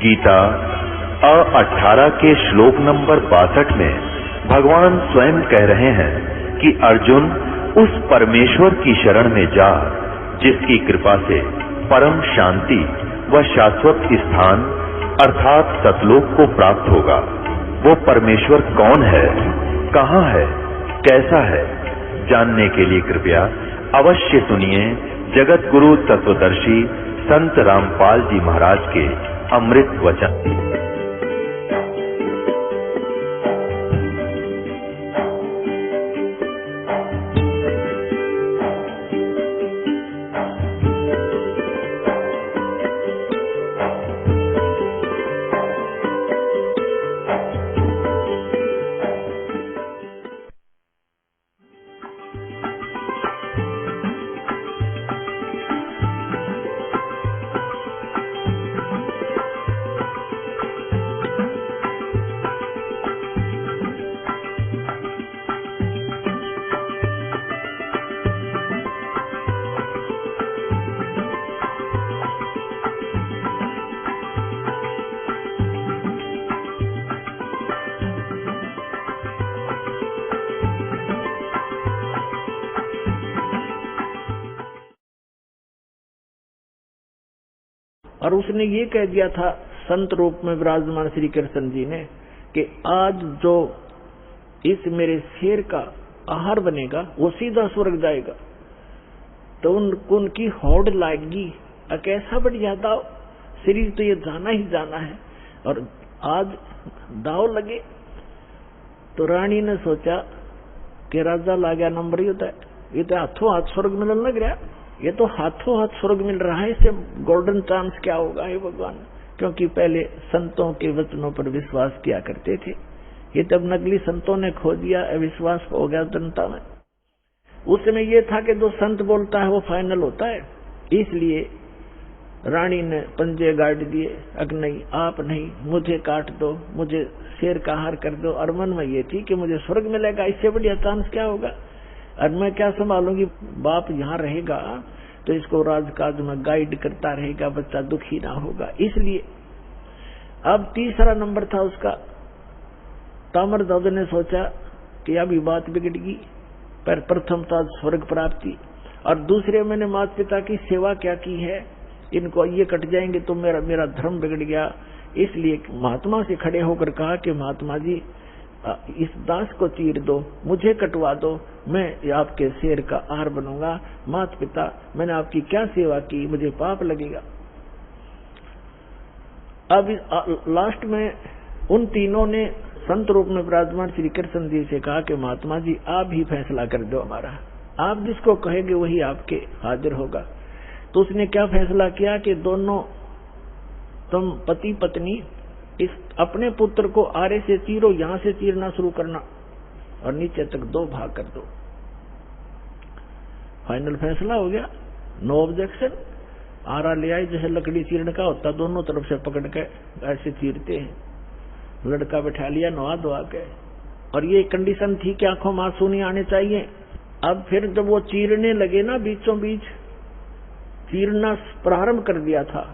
गीता 18 के श्लोक नंबर 62 में भगवान स्वयं कह रहे हैं कि अर्जुन उस परमेश्वर की शरण में जा जिसकी कृपा से परम शांति व शाश्वत स्थान अर्थात सतलोक को प्राप्त होगा। वो परमेश्वर कौन है, कहाँ है, कैसा है, जानने के लिए कृपया अवश्य सुनिए जगत गुरु तत्वदर्शी संत रामपाल जी महाराज के अमृत वचन। और उसने ये कह दिया था संत रूप में विराजमान श्री कृष्ण जी ने कि आज जो इस मेरे शेर का आहार बनेगा वो सीधा स्वर्ग जाएगा। तो उनकी होड़ लाएगी, कैसा बढ़ जाता शरीर तो ये जाना ही जाना है। और आज दाव लगे तो रानी ने सोचा कि राजा ला गया नंबर ही होता है, ये तो हाथों हाथ स्वर्ग मिलने लग रहा, ये तो हाथों हाथ स्वर्ग मिल रहा है, इससे गोल्डन चांस क्या होगा हे भगवान। क्योंकि पहले संतों के वचनों पर विश्वास किया करते थे, ये तब नकली संतों ने खो दिया, अविश्वास हो गया जनता में। उस समय ये था कि जो संत बोलता है वो फाइनल होता है, इसलिए रानी ने पंजे गाड़ दिए, अग नहीं आप नहीं, मुझे काट दो, मुझे शेर का आहार कर दो। और मन में ये थी कि मुझे स्वर्ग मिलेगा, इससे बढ़िया चांस क्या होगा। और मैं क्या संभालूंगी, बाप यहाँ रहेगा तो इसको राजकाज में गाइड करता रहेगा, बच्चा दुखी ना होगा। इसलिए अब तीसरा नंबर था उसका। ताम्रध्वज ने सोचा कि अभी बात बिगड़ गई, पर प्रथम था स्वर्ग प्राप्ति और दूसरे मैंने माता पिता की सेवा क्या की है, इनको ये कट जाएंगे तो मेरा धर्म बिगड़ गया। इसलिए महात्मा से खड़े होकर कहा कि महात्मा जी इस दास को चीर दो, मुझे कटवा दो, मैं आपके शेर का आहार बनूंगा। माता पिता मैंने आपकी क्या सेवा की, मुझे पाप लगेगा। अब लास्ट में उन तीनों ने संत रूप में विराजमान श्री कृष्ण जी से कहा कि महात्मा जी आप ही फैसला कर दो हमारा, आप जिसको कहेंगे वही आपके हाजिर होगा। तो उसने क्या फैसला किया कि दोनों तुम पति पत्नी इस अपने पुत्र को आरे से चीरो, यहां से चीरना शुरू करना और नीचे तक 2 भाग कर दो। फाइनल फैसला हो गया, नो ऑब्जेक्शन। आरा ले आई, जैसे लकड़ी चीरने का होता, दोनों तरफ से पकड़ के ऐसे चीरते हैं। लड़का बैठा लिया नवा धोआ के, और ये कंडीशन थी कि आंखों में आंसू नहीं आने चाहिए। अब फिर जब वो चीरने लगे ना, बीचों बीच चीरना प्रारंभ कर दिया था,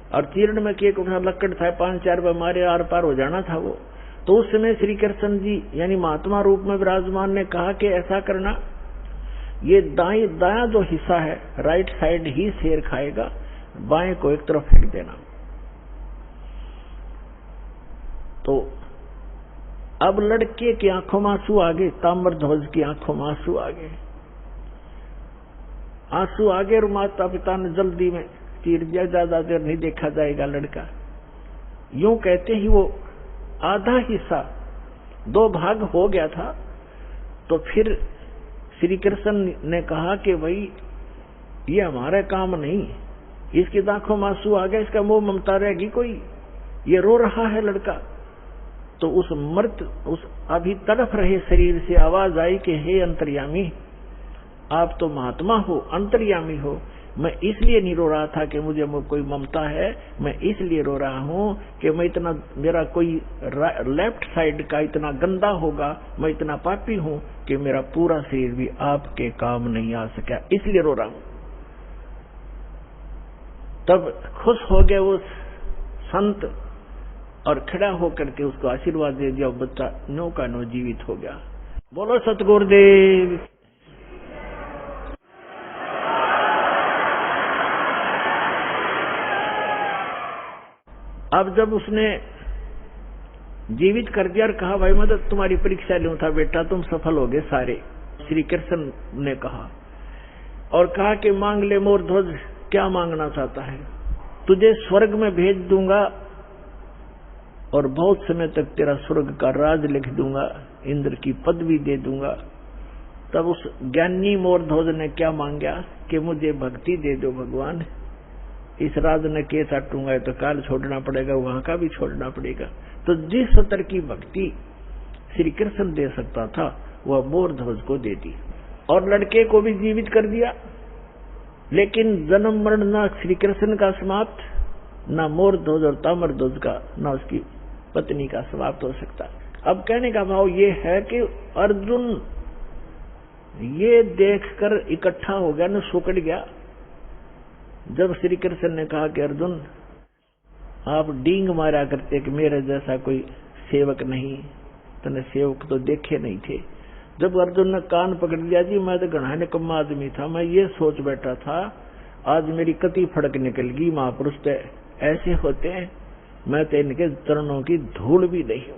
और चीर्ण में एक लक्कड़ था, 5-4 मारे आर पार हो जाना था वो। तो उस समय श्री कृष्ण जी यानी महात्मा रूप में विराजमान ने कहा कि ऐसा करना, ये दाया जो हिस्सा है राइट साइड ही शेर खाएगा, बाएं को एक तरफ फेंक देना। तो अब लड़के की आंखों में आंसू आ गए, ताम्रध्वज की आंखों में आंसू आ गए, आंसू आ गए। और माता पिता ने जल्दी में चीर दिया, ज्यादा देर नहीं देखा जाएगा लड़का। यूं कहते ही वो आधा हिस्सा 2 भाग हो गया था। तो फिर श्री कृष्ण ने कहा कि भाई ये हमारा काम नहीं, इसकी आंखों में आंसू आ गया, इसका मोह ममता रहेगी कोई, ये रो रहा है लड़का। तो उस अभी तड़फ रहे शरीर से आवाज आई कि हे अंतर्यामी, आप तो महात्मा हो, अंतर्यामी हो, मैं इसलिए नहीं रो रहा था कि मुझे कोई ममता है, मैं इसलिए रो रहा हूं कि मैं इतना, मेरा कोई लेफ्ट साइड का इतना गंदा होगा, मैं इतना पापी हूं कि मेरा पूरा शरीर भी आपके काम नहीं आ सका, इसलिए रो रहा हूं। तब खुश हो गए वो संत और खड़ा होकर के उसको आशीर्वाद दे दिया। बच्चा नो का नो जीवित हो गया। बोलो सतगुरुदेव। अब जब उसने जीवित कर दिया और कहा भाई मैं तो तुम्हारी परीक्षा लूं था बेटा, तुम सफल हो गए सारे, श्री कृष्ण ने कहा, और कहा कि मांग ले मोर ध्वज, क्या मांगना चाहता है? तुझे स्वर्ग में भेज दूंगा और बहुत समय तक तेरा स्वर्ग का राज लिख दूंगा, इंद्र की पदवी दे दूंगा। तब उस ज्ञानी मोर ध्वज ने क्या मांगा कि मुझे भक्ति दे दो भगवान, इस राज ने के चाटूंगा तो काल छोड़ना पड़ेगा, वहां का भी छोड़ना पड़ेगा। तो जिस स्तर की भक्ति श्री कृष्ण दे सकता था वह मोर ध्वज को दे दी, और लड़के को भी जीवित कर दिया। लेकिन जन्म मरण न श्री कृष्ण का समाप्त, न मोर ध्वज और ताम्र ध्वज का, न उसकी पत्नी का समाप्त हो सकता। अब कहने का भाव ये है कि अर्जुन ये देखकर इकट्ठा हो गया, न सुकड़ गया। जब श्री कृष्ण ने कहा कि अर्जुन आप डींग मारा करते कि मेरे जैसा कोई सेवक नहीं, तने सेवक तो देखे नहीं थे। जब अर्जुन ने कान पकड़ लिया, जी मैं तो घना निकम्मा आदमी था, मैं ये सोच बैठा था आज मेरी कति फड़क निकल गई, महापुरुष तो ऐसे होते हैं, मैं तो इनके चरणों की धूल भी नहीं हूं।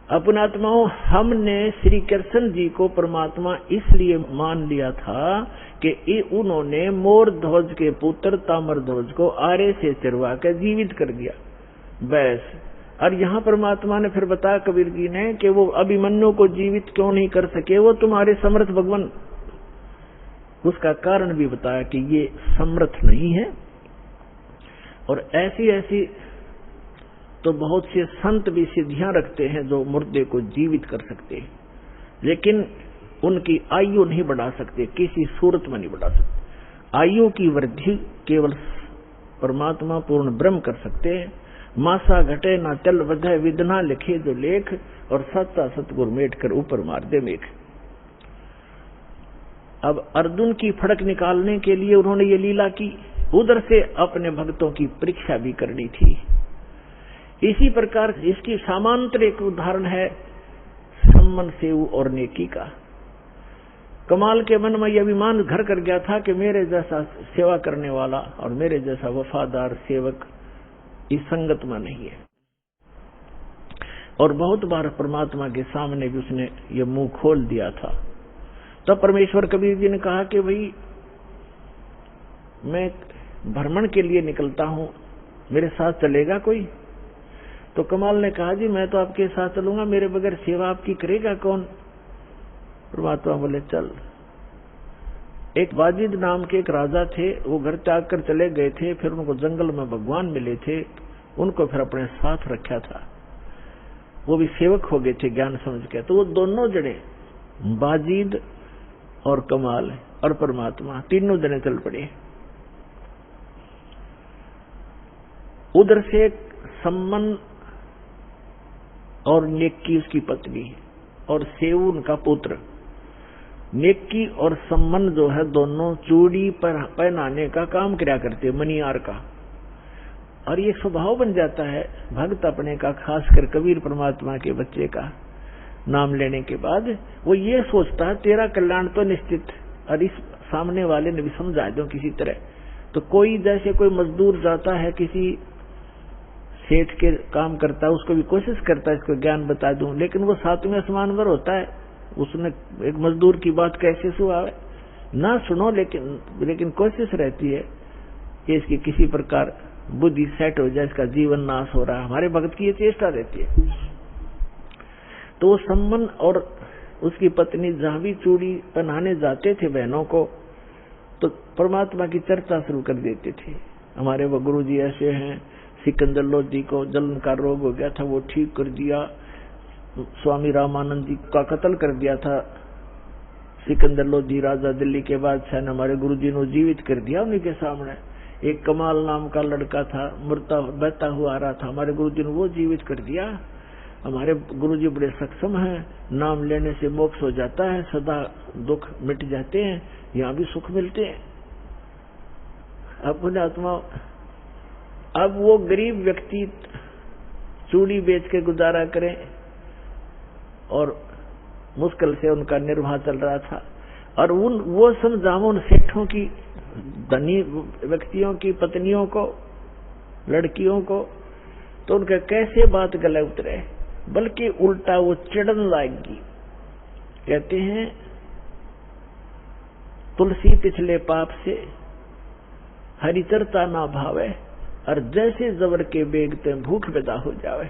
अपनात्माओं, हमने श्री कृष्ण जी को परमात्मा इसलिए मान लिया था कि उन्होंने मोर ध्वज के पुत्र ताम्र ध्वज को आरे से चिरवा कर जीवित कर दिया, बस। और यहाँ परमात्मा ने फिर बताया कबीर जी ने कि वो अभिमन्यु को जीवित क्यों नहीं कर सके, वो तुम्हारे समर्थ भगवान। उसका कारण भी बताया कि ये समर्थ नहीं है। और ऐसी ऐसी तो बहुत से संत भी सिद्धियां रखते हैं जो मुर्दे को जीवित कर सकते हैं, लेकिन उनकी आयु नहीं बढ़ा सकते, किसी सूरत में नहीं बढ़ा सकते। आयु की वृद्धि केवल परमात्मा पूर्ण ब्रह्म कर सकते हैं। मासा घटे ना चल वधे, विदना लिखे जो लेख, और सच्चा सतगुरु मेट कर ऊपर मार दे मेघ। अब अर्जुन की फड़क निकालने के लिए उन्होंने ये लीला की, उधर से अपने भक्तों की परीक्षा भी करनी थी। इसी प्रकार इसकी समांतर एक उदाहरण है सम्मन सेव और नेकी का। कमाल के मन में यह अभिमान घर कर गया था कि मेरे जैसा सेवा करने वाला और मेरे जैसा वफादार सेवक इस संगत में नहीं है। और बहुत बार परमात्मा के सामने भी उसने ये मुंह खोल दिया था। तब परमेश्वर कबीर जी ने कहा कि भाई मैं भ्रमण के लिए निकलता हूं, मेरे साथ चलेगा कोई? तो कमाल ने कहा जी मैं तो आपके साथ चलूंगा, मेरे बगैर सेवा आपकी करेगा कौन? परमात्मा बोले चल। एक वाजिद नाम के एक राजा थे, वो घर त्याग कर चले गए थे, फिर उनको जंगल में भगवान मिले थे, उनको फिर अपने साथ रखा था, वो भी सेवक हो गए थे ज्ञान समझ के। तो वो दोनों जने वाजिद और कमाल और परमात्मा तीनों जने चल पड़े। उधर से सम्मन और नेकी उसकी पत्नी और सेवून का पुत्र। नेकी और सम्मन जो है दोनों चूड़ी पर पहनाने का काम किया करते, मनियार का। और ये स्वभाव बन जाता है भक्त अपने का, खासकर कबीर परमात्मा के बच्चे का नाम लेने के बाद वो ये सोचता है तेरा कल्याण तो निश्चित, और इस सामने वाले ने भी समझा दो किसी तरह। तो कोई जैसे कोई मजदूर जाता है किसी सेठ के काम करता है, उसको भी कोशिश करता है इसको ज्ञान बता दूं, लेकिन वो सातवें आसमान पर होता है, उसने एक मजदूर की बात कैसे सुनावे ना सुनो, लेकिन कोशिश रहती है कि इसकी किसी प्रकार बुद्धि सेट हो जाए, इसका जीवन नाश हो रहा है। हमारे भक्त की ये चेष्टा रहती है। तो वो सम्मन और उसकी पत्नी जहां भी चूड़ी पहनाने जाते थे बहनों को, तो परमात्मा की चर्चा शुरू कर देते थे। हमारे वो गुरु जी ऐसे हैं, सिकंदर लोधी को जलन का रोग हो गया था, वो ठीक कर दिया। स्वामी रामानंद जी का कत्ल कर दिया था सिकंदर लोधी, राजा दिल्ली के बादशाह ने, हमारे गुरुजी ने जीवित कर दिया उन्हीं के सामने। एक कमाल नाम का लड़का था, मरता बहता हुआ आ रहा था, हमारे गुरुजी ने वो जीवित कर दिया। हमारे गुरुजी बड़े सक्षम हैं, नाम लेने से मोक्ष हो जाता है, सदा दुख मिट जाते हैं, यहाँ भी सुख मिलते हैं। अपने आत्मा। अब वो गरीब व्यक्ति चूड़ी बेच के गुजारा करें, और मुश्किल से उनका निर्वाह चल रहा था। और वो समझाओ उन सेठों की, धनी व्यक्तियों की पत्नियों को, लड़कियों को, तो उनका कैसे बात गले उतरे, बल्कि उल्टा वो चिढ़न लाएगी। कहते हैं तुलसी पिछले पाप से हरि चर्चा ना भावे, और जैसे जबर के बेगते भूख पैदा हो जावे।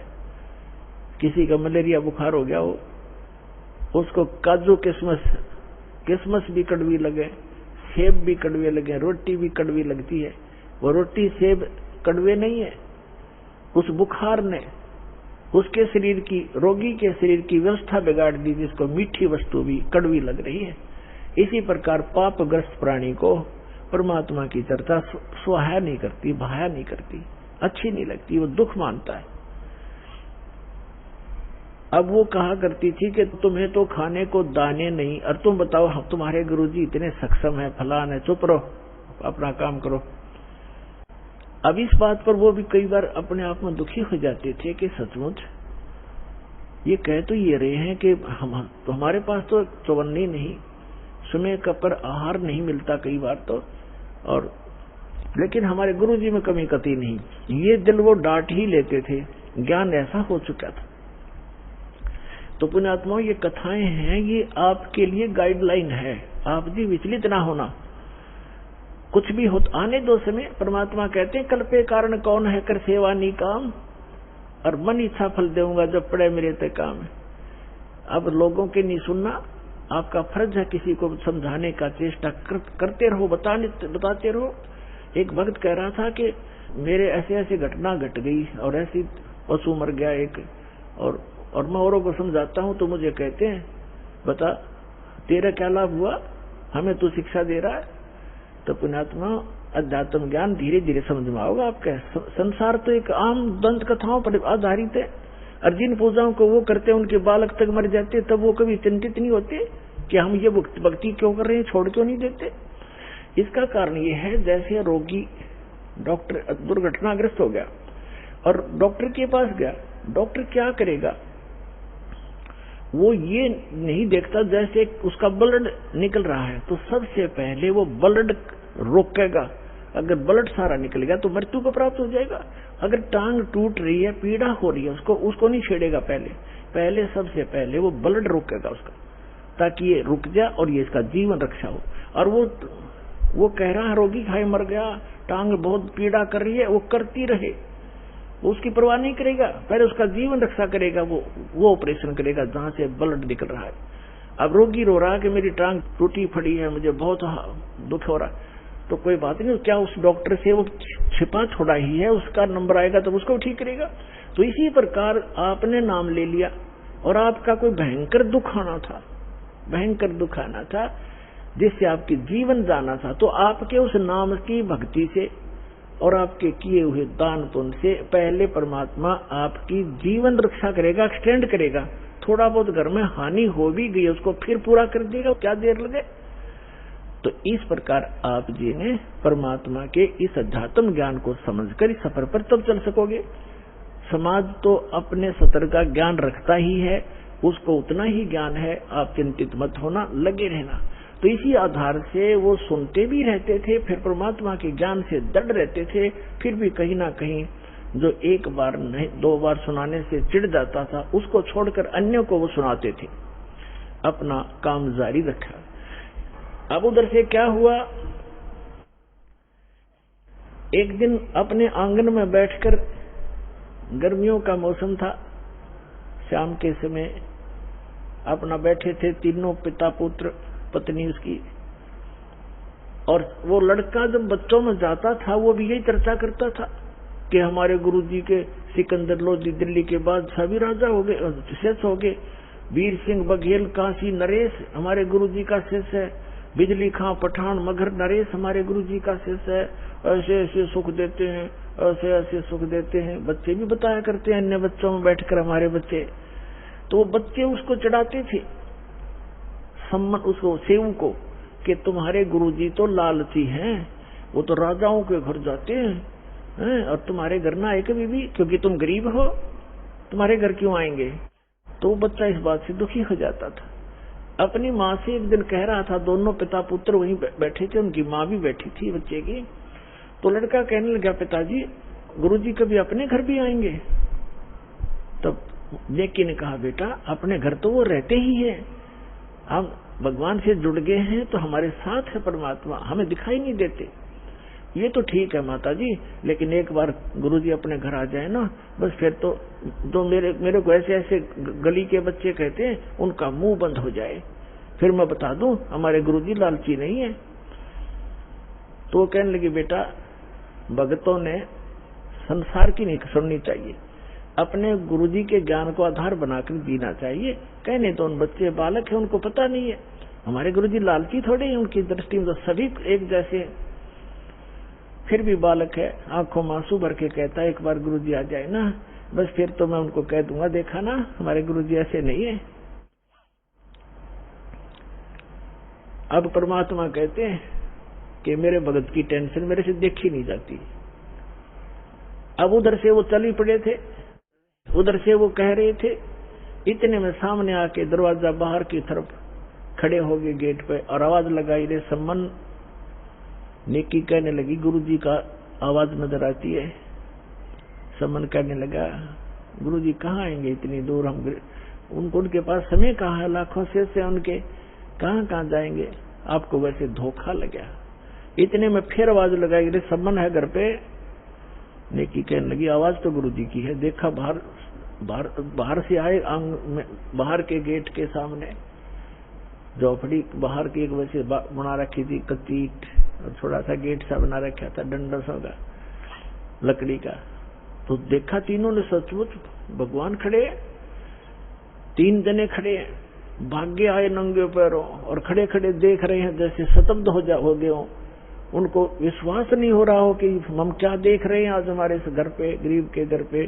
किसी का मलेरिया बुखार हो गया हो, उसको काजू किस्मस भी कड़वी लगे, सेब भी कड़वे लगे, रोटी भी कड़वी लगती है, वो रोटी सेब कड़वे नहीं है। उस बुखार ने उसके शरीर की, रोगी के शरीर की व्यवस्था बिगाड़ दी, जिसको मीठी वस्तु भी कड़वी लग रही है। इसी प्रकार पापग्रस्त प्राणी को परमात्मा की चर्चा सुहाया नहीं करती, भाया नहीं करती, अच्छी नहीं लगती, वो दुख मानता है। अब वो कहा करती थी कि तुम्हें तो खाने को दाने नहीं, और तुम बताओ हम तुम्हारे गुरुजी इतने सक्षम है, फलान है, चुप रहो, अपना काम करो। अब इस बात पर वो भी कई बार अपने आप में दुखी हो जाते थे कि सचमुच ये कह तो ये रहे हैं कि तो हमारे पास तो चौवन्नी नहीं, समय का पर आहार नहीं मिलता कई बार तो, और लेकिन हमारे गुरुजी में कमी कती नहीं। ये दिल वो डांट ही लेते थे, ज्ञान ऐसा हो चुका था। तो पुण्यात्माओं, ये कथाएं हैं, ये आपके लिए गाइडलाइन है। आप जी विचलित ना होना, कुछ भी हो आने दो समय। परमात्मा कहते हैं कल्पे कारण कौन है, कर सेवा नी काम, और मन इच्छा फल देऊंगा जब पड़े मेरे ते काम। अब लोगों के नहीं सुनना, आपका फर्ज है किसी को समझाने का चेष्टा करते रहो, बताते रहो। एक भक्त कह रहा था कि मेरे ऐसे ऐसे घटना घट गई, और ऐसी पशु मर गया एक, और मैं औरों को समझाता हूं तो मुझे कहते हैं बता तेरा क्या लाभ हुआ, हमें तू शिक्षा दे रहा है। तो पुण्यात्मा, अध्यात्म ज्ञान धीरे धीरे समझ में आओगे आपके। संसार तो एक आम दंत कथाओं पर आधारित है, और जिन पूजाओं को वो करते हैं उनके बालक तक मर जाते, तब वो कभी चिंतित नहीं होते कि हम ये भक्ति क्यों कर रहे हैं, छोड़ क्यों नहीं देते। इसका कारण ये है, जैसे रोगी डॉक्टर दुर्घटनाग्रस्त हो गया और डॉक्टर के पास गया, डॉक्टर क्या करेगा, वो ये नहीं देखता जैसे उसका ब्लड निकल रहा है तो सबसे पहले वो ब्लड रोकेगा। अगर ब्लड सारा निकल गया तो मृत्यु को प्राप्त हो जाएगा। अगर टांग टूट रही है, पीड़ा हो रही है, उसको नहीं छेड़ेगा, पहले सबसे पहले वो ब्लड रोकेगा उसका, ताकि ये रुक जाए और ये इसका जीवन रक्षा हो। और वो कह रहा है रोगी खाए मर गया, टांग बहुत पीड़ा कर रही है, वो करती रहे, वो उसकी परवाह नहीं करेगा, पहले उसका जीवन रक्षा करेगा, वो ऑपरेशन करेगा जहां से ब्लड निकल रहा है। अब रोगी रो रहा है कि मेरी टांग टूटी फड़ी है, मुझे बहुत दुख हो रहा है, तो कोई बात नहीं, क्या उस डॉक्टर से वो छिपा छोड़ा ही है, उसका नंबर आएगा तो उसको ठीक करेगा। तो इसी प्रकार आपने नाम ले लिया और आपका कोई भयंकर दुख आना था, जिससे आपकी जीवन जाना था, तो आपके उस नाम की भक्ति से और आपके किए हुए दान पुण्य से पहले परमात्मा आपकी जीवन रक्षा करेगा, एक्सटेंड करेगा। थोड़ा बहुत घर में हानि हो भी गई उसको फिर पूरा कर देगा, क्या देर लगे। तो इस प्रकार आप जी ने परमात्मा के इस अध्यात्म ज्ञान को समझकर इस सफर पर तब चल सकोगे। समाज तो अपने सतर का ज्ञान रखता ही है, उसको उतना ही ज्ञान है, आप चिंतित मत होना, लगे रहना। तो इसी आधार से वो सुनते भी रहते थे, फिर परमात्मा के ज्ञान से दृढ़ रहते थे, फिर भी कहीं ना कहीं जो एक बार नहीं 2 बार सुनाने से चिढ़ जाता था, उसको छोड़कर अन्यों को वो सुनाते थे, अपना काम जारी रखा। अब उधर से क्या हुआ, एक दिन अपने आंगन में बैठकर, गर्मियों का मौसम था, शाम के समय अपना बैठे थे तीनों, पिता पुत्र पत्नी उसकी, और वो लड़का जब बच्चों में जाता था वो भी यही चर्चा करता था कि हमारे गुरुजी के सिकंदर लोधी दिल्ली के बादशाह भी राजा हो गए, शेष हो गए, वीर सिंह बघेल काशी नरेश हमारे गुरुजी का शेष है, बिजली खां पठान मगर नरेश हमारे गुरुजी का शेष है, ऐसे ऐसे सुख देते हैं, ऐसे ऐसे सुख देते हैं। बच्चे भी बताया करते हैं अन्य बच्चों में बैठकर हमारे बच्चे, तो वो बच्चे उसको चढ़ाते थे सम्मान, उसको सेवू को, कि तुम्हारे गुरुजी तो लालची हैं, वो तो राजाओं के घर जाते हैं और तुम्हारे घर ना आए कभी भी, क्योंकि तुम गरीब हो, तुम्हारे घर क्यों आएंगे? तो बच्चा इस बात से दुखी हो जाता था। अपनी माँ से एक दिन कह रहा था, दोनों पिता पुत्र वहीं बैठे थे, उनकी माँ भी बैठी थी बच्चे की। तो लड़का कहने लगा, पिताजी गुरुजी कभी अपने घर भी आएंगे? तब नेकी ने कहा, बेटा अपने घर तो वो रहते ही है, हम भगवान से जुड़ गए हैं तो हमारे साथ है परमात्मा, हमें दिखाई नहीं देते। ये तो ठीक है माताजी, लेकिन एक बार गुरुजी अपने घर आ जाए ना, बस फिर तो जो मेरे को ऐसे ऐसे गली के बच्चे कहते हैं उनका मुंह बंद हो जाए, फिर मैं बता दूं हमारे गुरुजी लालची नहीं है। तो कहने लगी, बेटा भगतों ने संसार की नहीं सुननी चाहिए, अपने गुरुजी के ज्ञान को आधार बनाकर जीना चाहिए। कहने तो उन बच्चे बालक है, उनको पता नहीं है हमारे गुरुजी लालची थोड़े हैं, उनकी दृष्टि में तो सभी एक जैसे। फिर भी बालक है, आंखों में आंसू भर के कहता है, एक बार गुरुजी आ जाए ना, बस फिर तो मैं उनको कह दूंगा, देखा ना हमारे गुरुजी ऐसे नहीं है। अब परमात्मा कहते हैं कि मेरे भगत की टेंशन मेरे से देखी नहीं जाती। अब उधर से वो चल ही पड़े थे, उधर से वो कह रहे थे, इतने में सामने आके दरवाजा बाहर की तरफ खड़े हो गए गेट पे और आवाज लगाई, रे सम्मन। नेकी कहने लगी, गुरुजी का आवाज नजर आती है। सम्मन कहने लगा, गुरुजी कहाँ आएंगे इतनी दूर, हम उनको उनके पास समय कहाँ है, लाखों से उनके कहाँ जाएंगे, आपको वैसे धोखा लगा। इतने में फिर आवाज लगाई, रे सम्मन है घर पे? नेकी कहने लगी, आवाज तो गुरुजी की है, देखा बाहर से आए, बाहर के गेट के सामने झोपड़ी बाहर की एक वैसे बना रखी थी, कच्ची ईंट और थोड़ा सा गेट सा बना रखा था डंडसों का, लकड़ी का। तो देखा तीनों ने, सचमुच भगवान खड़े, 3 जने खड़े, भाग्य आए नंगे पैरों और खड़े खड़े देख रहे हैं, जैसे स्तब्ध हो गए हो। उनको विश्वास नहीं हो रहा हो कि हम क्या देख रहे हैं आज हमारे इस घर पे, गरीब के घर पे,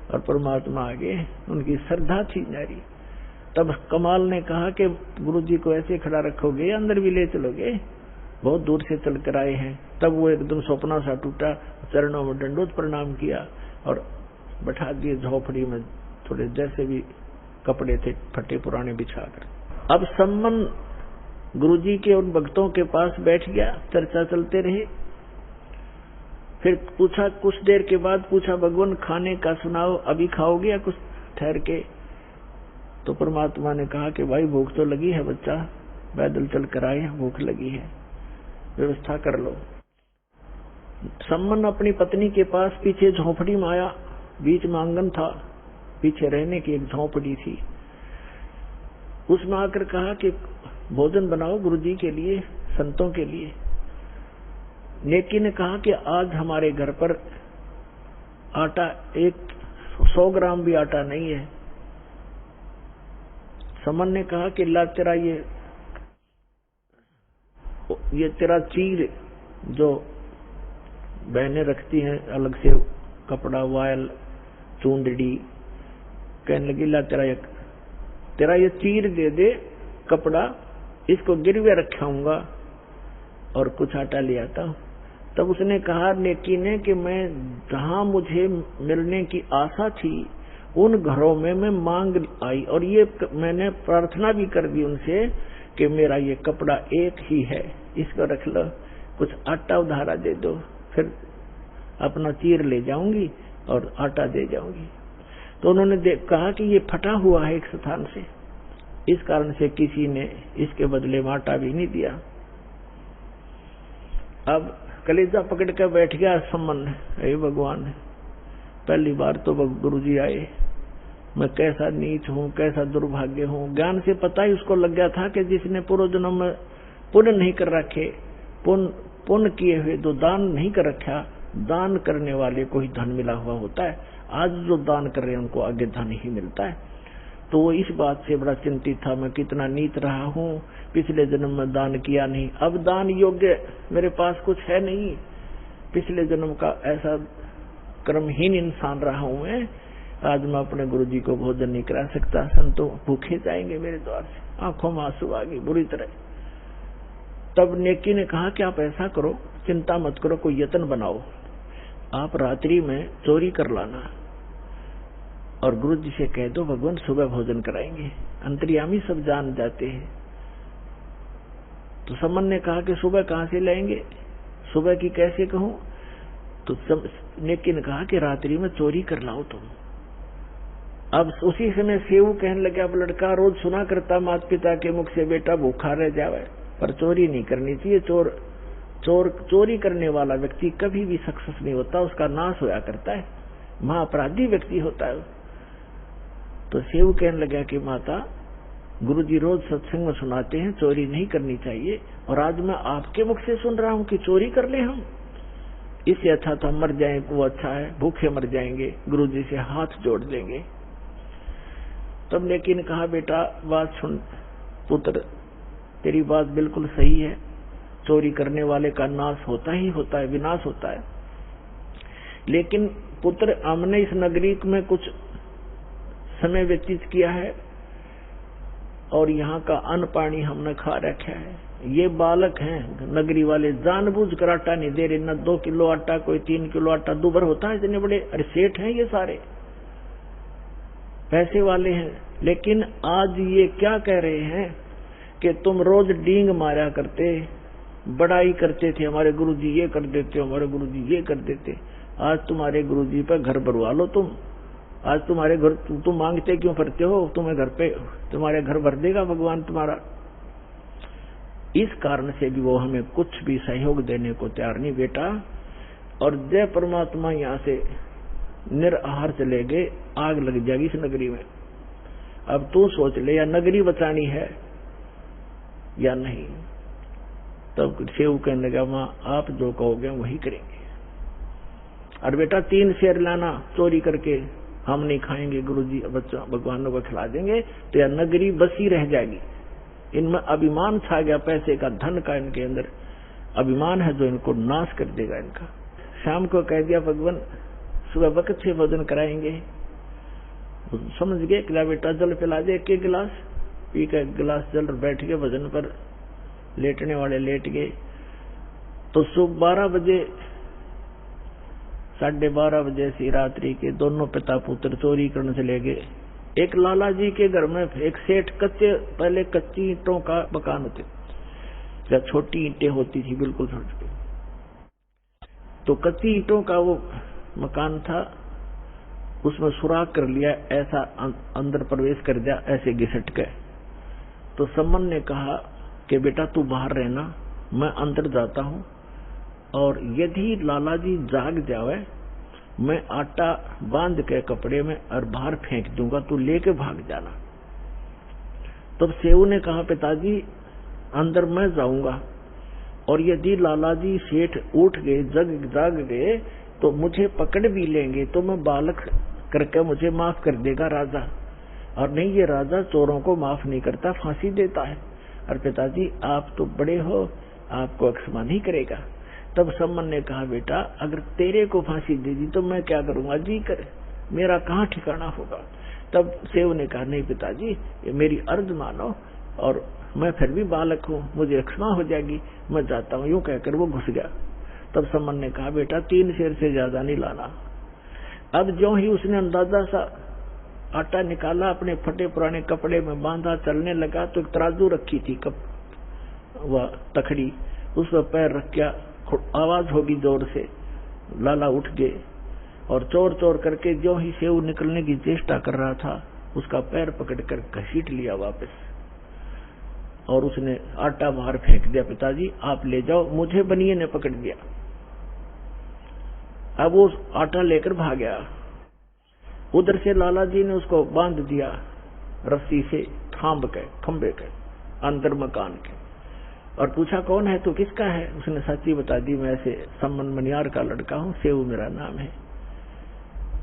और परमात्मा आगे। उनकी श्रद्धा थी नारी। तब कमाल ने कहा कि गुरुजी को ऐसे खड़ा रखोगे, अंदर भी ले चलोगे, बहुत दूर से चल कर आए हैं। तब वो एकदम सपना सा टूटा, चरणों में दंडोत प्रणाम किया और बैठा दिए झोपड़ी में, थोड़े जैसे भी कपड़े थे फटे पुराने बिछाकर। अब सम्मन गुरुजी के उन भक्तों के पास बैठ गया, चर्चा चलते रहे। फिर पूछा, कुछ देर के बाद पूछा, भगवान खाने का सुनाओ, अभी खाओगे या कुछ ठहर के? तो परमात्मा ने कहा कि भाई भूख तो लगी है बच्चा, पैदल चल कर आए हैं, भूख लगी है, व्यवस्था कर लो। सम्मन अपनी पत्नी के पास पीछे झोपड़ी में आया, बीच में आंगन था, पीछे रहने की एक झोपड़ी थी। उसमें आकर कहा कि भोजन बनाओ गुरुजी के लिए, संतों के लिए। नेकी ने कहा कि आज हमारे घर पर आटा 100 ग्राम भी आटा नहीं है। समन ने कहा कि ला तेरा ये तेरा चीर जो बहनें रखती हैं अलग से कपड़ा, वायल, चूंदड़ी, कहने लगी ला तेरा ये चीर दे दे कपड़ा, इसको गिरवे रखाऊंगा और कुछ आटा ले आता हूं। तब उसने कहा नेकी ने कि मैं जहां मुझे मिलने की आशा थी उन घरों में मैं मांग आई और ये मैंने प्रार्थना भी कर दी उनसे कि मेरा ये कपड़ा एक ही है, इसको रख लो, कुछ आटा उधारा दे दो, फिर अपना चीर ले जाऊंगी और आटा दे जाऊंगी। तो उन्होंने कहा कि ये फटा हुआ है एक स्थान से, इस कारण से किसी ने इसके बदले में आटा भी नहीं दिया। अब कलेजा पकड़ कर बैठ गया सम्मन, हे भगवान, पहली बार तो गुरुजी आए, मैं कैसा नीच हूँ, कैसा दुर्भाग्य हूँ। ज्ञान से पता ही उसको लग गया था कि जिसने पूर्व जन्म में पुण्य नहीं कर रखे, पुण्य किए हुए जो दान नहीं कर रखा, दान करने वाले को ही धन मिला हुआ होता है। आज जो दान कर रहे हैं उनको आगे धन ही मिलता है। तो वो इस बात से बड़ा चिंतित था, मैं कितना नीच रहा हूँ, पिछले जन्म में दान किया नहीं, अब दान योग्य मेरे पास कुछ है नहीं, पिछले जन्म का ऐसा कर्महीन इंसान रहा हूँ मैं, आज मैं अपने गुरुजी को भोजन नहीं करा सकता, संतों भूखे जाएंगे मेरे द्वार से। आंखों में आंसू आ गए बुरी तरह। तब नेकी ने कहा कि आप ऐसा करो, चिंता मत करो, कोई यत्न बनाओ, आप रात्रि में चोरी कर लाना, और गुरु जी से कह दो भगवान सुबह भोजन कराएंगे। अंतर्यामी सब जान जाते हैं। तो समन ने कहा कि सुबह कहां से लाएंगे, सुबह की कैसे कहूं। तो लेकिन कहा कि रात्रि में चोरी कर लाओ तुम। अब उसी समय सेऊ कहने लगा, अब लड़का रोज सुना करता माता पिता के मुख से बेटा भूखा रह जावे, पर चोरी नहीं करनी चाहिए। चोरी करने वाला व्यक्ति कभी भी सक्सेस नहीं होता, उसका नाश होया करता है, महाअपराधी व्यक्ति होता है। तो सेऊ कहने लगा कि माता गुरुजी रोज सत्संग में सुनाते हैं चोरी नहीं करनी चाहिए, और आज मैं आपके मुख से सुन रहा हूं कि चोरी कर ले हम, इससे अच्छा तो हम मर जाएं वो अच्छा है, भूखे मर जाएंगे, गुरुजी से हाथ जोड़ देंगे। तब लेकिन कहा बेटा बात सुन पुत्र, तेरी बात बिल्कुल सही है, चोरी करने वाले का नाश होता ही होता है, विनाश होता है। लेकिन पुत्र हमने इस नगरी में कुछ समय व्यतीत किया है और यहाँ का अन्न पानी हमने खा रखा है। ये बालक हैं नगरी वाले, जानबूझ कर आटा नहीं दे रहे, न 2 किलो आटा, कोई 3 किलो आटा, दुबर होता है इतने बड़े। अरे सेठ हैं ये सारे, पैसे वाले हैं। लेकिन आज ये क्या कह रहे हैं कि तुम रोज डींग मारा करते, बड़ाई करते थे, हमारे गुरुजी ये कर देते, हमारे गुरुजी ये कर देते। आज तुम्हारे गुरुजी पे घर भरवा लो तुम। आज तुम्हारे घर तुम मांगते क्यों फिरते हो, तुम्हें घर पे तुम्हारे घर भर देगा भगवान तुम्हारा। इस कारण से भी वो हमें कुछ भी सहयोग देने को तैयार नहीं बेटा। और जय परमात्मा यहाँ से निराहार चले गए, आग लग जाएगी इस नगरी में। अब तू सोच ले, या नगरी बचानी है या नहीं। तब सेव कहने लगा मां आप जो कहोगे वही करेंगे। और बेटा 3 शेर लाना चोरी करके, हम नहीं खाएंगे, गुरुजी बच्चों भगवानों को खिला देंगे, तो यह नगरी बसी रह जाएगी। इनमें अभिमान छा गया, पैसे का, धन का इनके अंदर अभिमान है जो इनको नाश कर देगा इनका। शाम को कह दिया भगवान सुबह वक्त से भोजन कराएंगे। समझ गए, क्या बेटा जल पिला दे 1 गिलास, पी का 1 गिलास जल, बैठ गए भजन पर, लेटने वाले लेट गए। तो सुबह 12 बजे 12:30 बजे से रात्रि के दोनों पिता पुत्र चोरी करने चले गए। एक लाला जी के घर में एक सेठ, पहले कच्ची ईंटों का मकान होते, या छोटी ईंटें होती थी बिल्कुल छोटी, तो कच्ची ईंटों का वो मकान था, उसमें सुराख कर लिया, ऐसा अंदर प्रवेश कर दिया, ऐसे घिसट गए। तो सम्मन ने कहा कि बेटा तू बाहर रहना, मैं अंदर जाता हूं, और यदि लाला जी जाग जावे मैं आटा बांध के कपड़े में और बाहर फेंक दूंगा, तू लेके भाग जाना। तब सेऊ ने कहा पिताजी अंदर मैं जाऊंगा, और यदि लाला जी सेठ उठ गए, जाग गए, तो मुझे पकड़ भी लेंगे, तो मैं बालक करके मुझे माफ कर देगा राजा, और नहीं ये राजा चोरों को माफ नहीं करता, फांसी देता है। और पिताजी आप तो बड़े हो, आपको क्षमा नहीं करेगा। तब सम्मन ने कहा बेटा अगर तेरे को फांसी दे दी तो मैं क्या करूंगा, जी कर, मेरा कहाँ ठिकाना होगा। तब सेव ने कहा नहीं पिताजी ये मेरी अर्ज मानो, और मैं फिर भी बालक हूँ, मुझे क्षमा हो जाएगी, मैं जाता हूँ। यूं कहकर वो घुस गया। तब सम्मन ने कहा बेटा 3 शेर से ज्यादा नहीं लाना। अब जो ही उसने अंदाजा सा आटा निकाला, अपने फटे पुराने कपड़े में बांधा, चलने लगा, तो एक तराजू रखी थी वह तखड़ी, उस पर पैर रख गया, आवाज होगी जोर से, लाला उठ गए, और चोर चोर करके जो ही सेव निकलने की चेष्टा कर रहा था, उसका पैर पकड़कर घसीट लिया वापस, और उसने आटा बाहर फेंक दिया। पिताजी आप ले जाओ, मुझे बनिए ने पकड़ दिया। अब वो आटा लेकर भाग गया। उधर से लाला जी ने उसको बांध दिया रस्सी से, थांब के खंबे के अंदर मकान के, और पूछा कौन है तू, किसका है। उसने सच्ची बता दी, मैं ऐसे सम्मन मनियार का लड़का हूँ, सेव मेरा नाम है।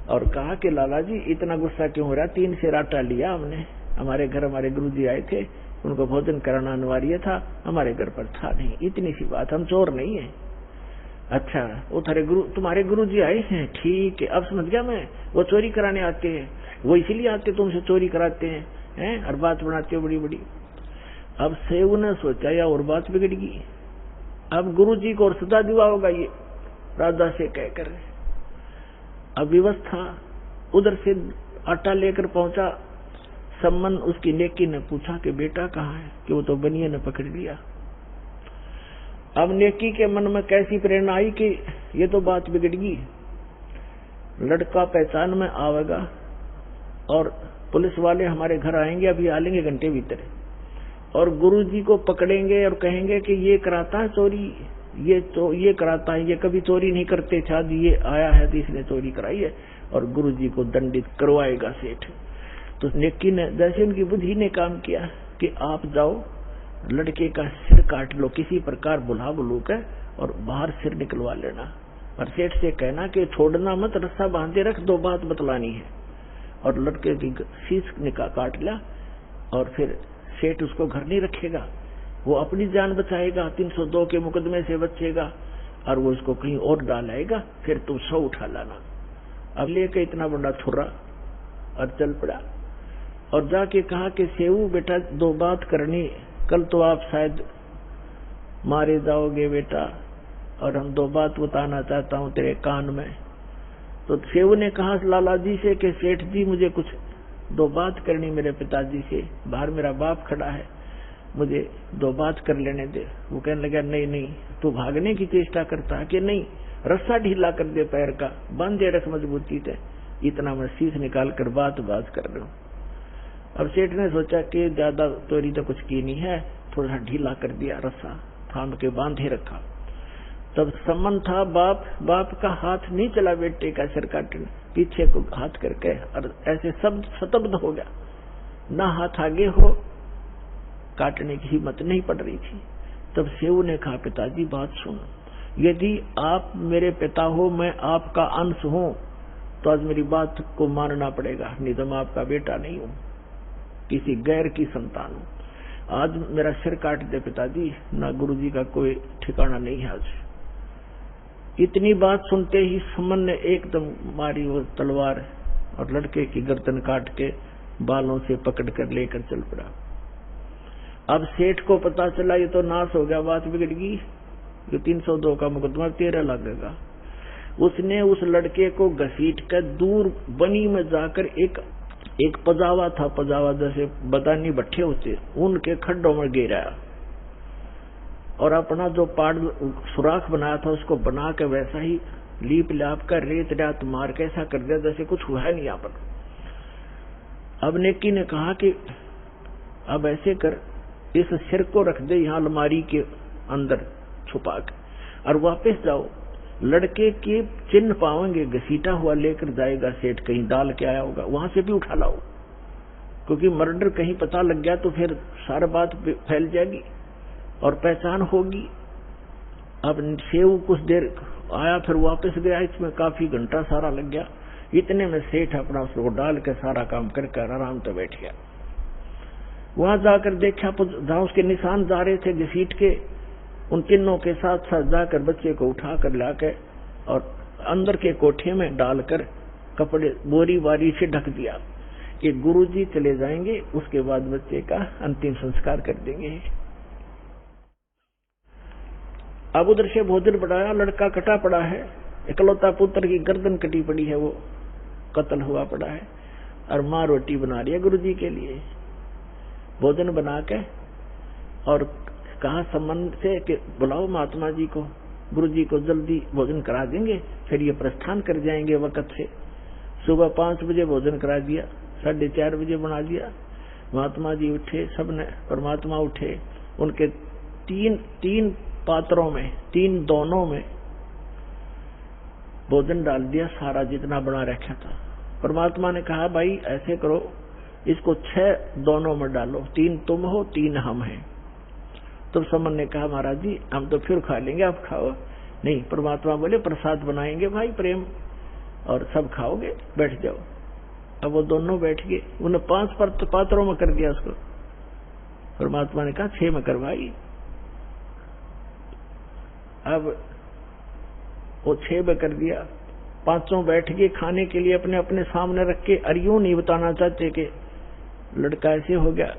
और कहा कि लाला जी इतना गुस्सा क्यों हो रहा, 3 शेर आटा लिया हमने, हमारे घर हमारे गुरुजी आए थे, उनको भोजन कराना अनिवार्य था, हमारे घर पर था नहीं, इतनी सी बात, हम चोर नहीं है। अच्छा वो तुम्हारे गुरुजी आए हैं, ठीक है, अब समझ गया मैं, वो चोरी कराने आते हैं, वो इसीलिए आते तुमसे चोरी कराते हैं, और बात बनाते हो बड़ी बड़ी। अब सेव ने सोचा या और बात बिगड़गी, अब गुरुजी को और सदा दिवा होगा ये राजा से कहकर। अब व्यवस्था उधर से आटा लेकर पहुंचा। सम्मन उसकी नेकी ने पूछा कि बेटा कहाँ है, कि वो तो बनिए ने पकड़ लिया। अब नेकी के मन में कैसी प्रेरणा आई कि ये तो बात बिगड़गी, लड़का पहचान में आवेगा और पुलिस वाले हमारे घर आएंगे, अभी आ लेंगे घंटे भीतर, और गुरुजी को पकड़ेंगे और कहेंगे कि ये कराता है चोरी, ये कराता है, ये कभी चोरी नहीं करते, शायद ये आया है तो इसने चोरी कराई है, और गुरुजी को दंडित करवाएगा सेठ। तो नेकी ने, जैसे उनकी बुद्धि ने काम किया कि आप जाओ लड़के का सिर काट लो, किसी प्रकार बुला बुलू कर और बाहर सिर निकलवा लेना, और सेठ से कहना कि छोड़ना मत, रस्सा बांधे रख, 2 बात बतलानी है। और लड़के की शीश निकाल काट लिया, और फिर सेठ उसको घर नहीं रखेगा, वो अपनी जान बचाएगा, 302 के मुकदमे से बचेगा, और वो उसको कहीं और डालाएगा, फिर तुम 100 उठा लाना। अब लेके इतना बड़ा छुरा और चल पड़ा, और जाके कहा कि सेऊ बेटा 2 बात करनी, कल तो आप शायद मारे जाओगे बेटा, और हम 2 बात बताना चाहता हूं तेरे कान में। तो सेऊ ने कहा लाला जी से कि सेठ जी मुझे कुछ 2 बात करनी मेरे पिताजी से, बाहर मेरा बाप खड़ा है, मुझे 2 बात कर लेने दे। वो कहने लगा नहीं नहीं, तू भागने की चेष्टा करता है कि नहीं, रस्सा ढीला कर दे पैर का, बांधे रख मजबूती से, इतना मैं शीश निकाल कर बात कर रहा हूँ। अब सेठ ने सोचा कि ज्यादा चोरी तो कुछ की नहीं है, थोड़ा सा ढीला कर दिया, रस्सा थाम के बांधे रखा। तब सम्मन था, बाप का हाथ नहीं चला बेटे का सिर काटने, पीछे को हाथ करके, और ऐसे सब स्तब्ध हो गया, ना हाथ आगे हो, काटने की हिम्मत नहीं पड़ रही थी। तब सेऊ ने कहा पिताजी बात सुन, यदि आप मेरे पिता हो, मैं आपका अंश हूं, तो आज मेरी बात को मानना पड़ेगा, नहीं तो मैं आपका बेटा नहीं हूं, किसी गैर की संतान हूं। आज मेरा सिर काट दे पिताजी, ना गुरुजी का कोई ठिकाना नहीं है आज। इतनी बात सुनते ही सम्मन ने एकदम मारी वो तलवार, और लड़के की गर्दन काट के बालों से पकड़ कर लेकर चल पड़ा। अब सेठ को पता चला ये तो नाश हो गया, बात बिगड़ गई, जो 302 का मुकदमा 13 लगेगा। उसने उस लड़के को घसीट कर दूर बनी में जाकर एक पजावा था, पजावा जैसे बदानी भट्ठे होते, उनके खड्डों में गिराया, और अपना जो पाड़ सुराख बनाया था उसको बना के वैसा ही लीप लाप कर रेत रात मार के ऐसा कर दिया जैसे कुछ हुआ नहीं यहाँ पर। अब नेकी ने कहा कि अब ऐसे कर, इस सिर को रख दे यहाँ अलमारी के अंदर छुपा के, और वापस जाओ, लड़के के चिन्ह पाओगे, घसीटा हुआ लेकर जाएगा सेठ, कहीं डाल के आया होगा, वहां से भी उठा लाओ, क्योंकि मर्डर कहीं पता लग गया तो फिर सारा बात फैल जाएगी और पहचान होगी। अब सेऊ कुछ देर आया, फिर वापस गया, इसमें काफी घंटा सारा लग गया। इतने में सेठ अपना उसको डाल के सारा काम करके आराम से बैठ गया। वहां जाकर देखा, जहां उसके निशान जा रहे थे घसीट के, उन तीनों के साथ साथ जाकर बच्चे को उठा कर लाके और अंदर के कोठे में डालकर कपड़े बोरी बारी से ढक दिया कि गुरुजी चले जाएंगे, उसके बाद बच्चे का अंतिम संस्कार कर देंगे। अब उधर से भोजन बढ़ाया, लड़का कटा पड़ा है, इकलौता पुत्र की गर्दन कटी पड़ी है, वो कत्ल हुआ पड़ा है, और माँ रोटी बना रही है गुरुजी के लिए। भोजन बना के और कहा सम्मन से कि बुलाओ महात्मा जी को, गुरुजी को जल्दी भोजन करा देंगे, फिर ये प्रस्थान कर जाएंगे वक्त से। सुबह 5 बजे भोजन करा दिया, 4:30 बजे बना दिया। महात्मा जी उठे, सबने परमात्मा उठे, उनके तीन पात्रों में, 3 दोनों में भोजन डाल दिया, सारा जितना बना रखा था। परमात्मा ने कहा भाई ऐसे करो, इसको 6 दोनों में डालो, 3 तुम हो 3 हम हैं। तो सम्मन ने कहा महाराज जी हम तो फिर खा लेंगे, आप खाओ। नहीं, परमात्मा बोले प्रसाद बनाएंगे भाई प्रेम, और सब खाओगे, बैठ जाओ। अब वो दोनों बैठ गए, उन्हें 5 पात्रों में कर दिया उसको। परमात्मा ने कहा 6 में करवाई। अब वो 6 में कर दिया, 5 बैठ गए खाने के लिए अपने अपने सामने रख के, और यूं नहीं बताना चाहते कि लड़का ऐसे हो गया।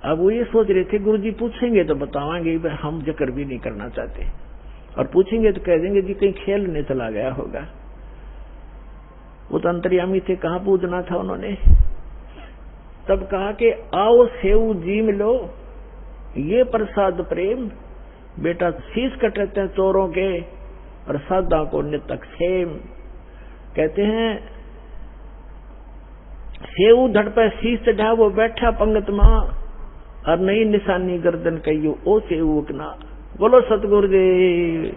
अब वो ये सोच रहे थे गुरुजी पूछेंगे तो बतावांगे, हम जिक्र भी नहीं करना चाहते, और पूछेंगे तो कह देंगे जी कहीं खेलने चला गया होगा। वो तो अंतर्यामी थे, कहाँ पूजना था उन्होंने। तब कहा कि आओ सेऊ जीम लो ये प्रसाद प्रेम, बेटा शीश कटते हैं चोरों के और साधा को नितक सेम। कहते हैं सेऊ धड़ पे शीश चढ़ा वो बैठा पंगत मां और नई निशानी गर्दन कहियो ओ सेऊ उकना। बोलो सतगुरुदेव।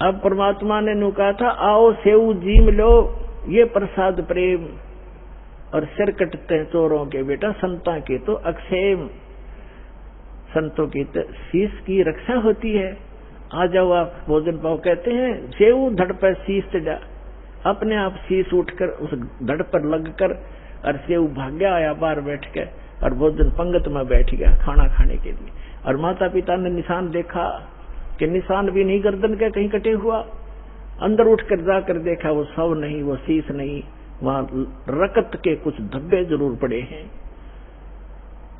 अब परमात्मा ने नु कहा था आओ सेऊ जीम लो ये प्रसाद प्रेम और सिर कटते हैं चोरों के, बेटा संता के तो अक्षेम, संतों की तो शीश की रक्षा होती है। आ जाओ आप भोजन पाओ। कहते हैं सेऊ धड़ पर शीश चढ़ा, अपने आप शीश उठकर उस धड़ पर लगकर और सेऊ भाग्या आया बाहर बैठ के और भोजन पंगत में बैठ गया खाना खाने के लिए। और माता पिता ने निशान देखा कि निशान भी नहीं गर्दन के कहीं कटे हुआ। अंदर उठकर जाकर देखा वो शव नहीं, वो शीश नहीं, वहां रकत के कुछ धब्बे जरूर पड़े हैं।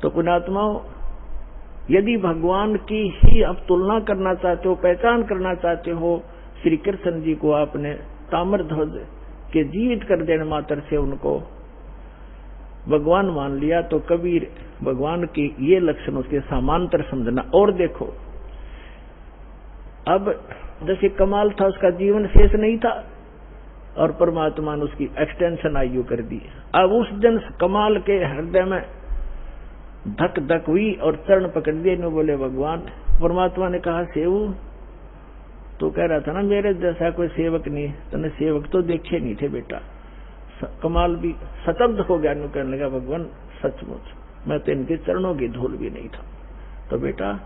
तो पुण्यात्माओं, यदि भगवान की ही आप तुलना करना चाहते हो, पहचान करना चाहते हो, श्री कृष्ण जी को आपने ताम्र ध्वज के जीवित कर देने मात्र से उनको भगवान मान लिया, तो कबीर भगवान की ये लक्षण उसके समांतर समझना। और देखो अब जैसे कमाल था उसका जीवन शेष नहीं था और परमात्मा ने उसकी एक्सटेंशन आयु कर दी। अब उस जन कमाल के हृदय में धक धक हुई और चरण पकड़ दिए ने बोले भगवान। परमात्मा ने कहा सेवू तो कह रहा था ना मेरे जैसा कोई सेवक नहीं, तूने सेवक तो देखे नहीं थे बेटा। कमाल भी सतब्ध हो गया, कहने लगा भगवान सचमुच मैं तो इनके चरणों की धूल भी नहीं था। तो बेटा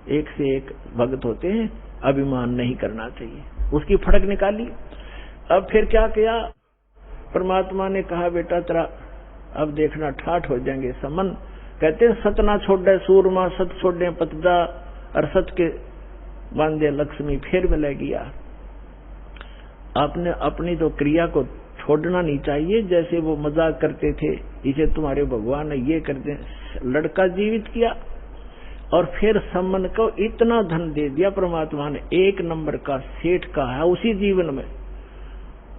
एक से एक भक्त होते हैं, अभिमान नहीं करना चाहिए। उसकी फड़क निकाली। अब फिर क्या किया, परमात्मा ने कहा बेटा तेरा अब देखना ठाठ हो जाएंगे समन। कहते हैं सत ना छोड़े सूरमा, सत छोड़े पतजा और सत के बांधे लक्ष्मी फिर मिलेगी यार। आपने अपनी तो क्रिया को छोड़ना नहीं चाहिए। जैसे वो मजाक करते थे, इसे तुम्हारे भगवान ने ये कर दे, लड़का जीवित किया और फिर सम्मन को इतना धन दे दिया परमात्मा ने, एक नंबर का सेठ का है उसी जीवन में।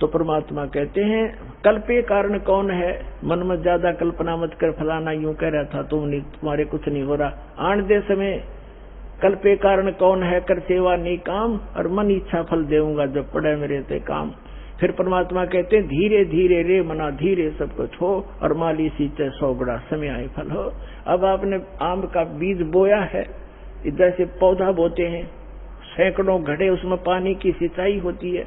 तो परमात्मा कहते हैं कल्पे कारण कौन है, मन में ज्यादा कल्पना मत कर, फलाना यूं कह रहा था तुम नहीं, तुम्हारे कुछ नहीं हो रहा। आन दे समय कल्पे कारण कौन है, कर सेवा नहीं काम और मन इच्छा फल देऊंगा जब पड़े मेरे ते काम। फिर परमात्मा कहते हैं धीरे धीरे रे मना धीरे सब कुछ हो और माली सींचे 100 बड़ा समय आए फल हो। अब आपने आम का बीज बोया है, जैसे पौधा बोते हैं, सैकड़ों घड़े उसमें पानी की सिंचाई होती है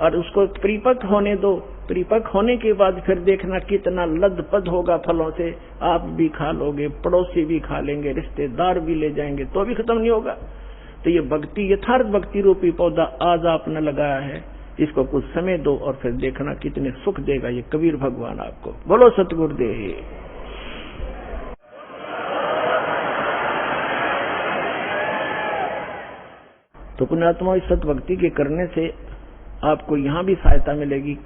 और उसको परिपक्व होने दो। परिपक्व होने के बाद फिर देखना कितना लदपद होगा फलों से, आप भी खा लोगे, पड़ोसी भी खा लेंगे, रिश्तेदार भी ले जाएंगे तो भी खत्म नहीं होगा। तो ये भक्ति, यथार्थ भक्ति रूपी पौधा आज आपने लगाया है, इसको कुछ समय दो और फिर देखना कितने सुख देगा ये कबीर भगवान आपको। बोलो सतगुरुदेव। तो पुण्यात्मा इस सत भक्ति के करने से आपको यहाँ भी सहायता मिलेगी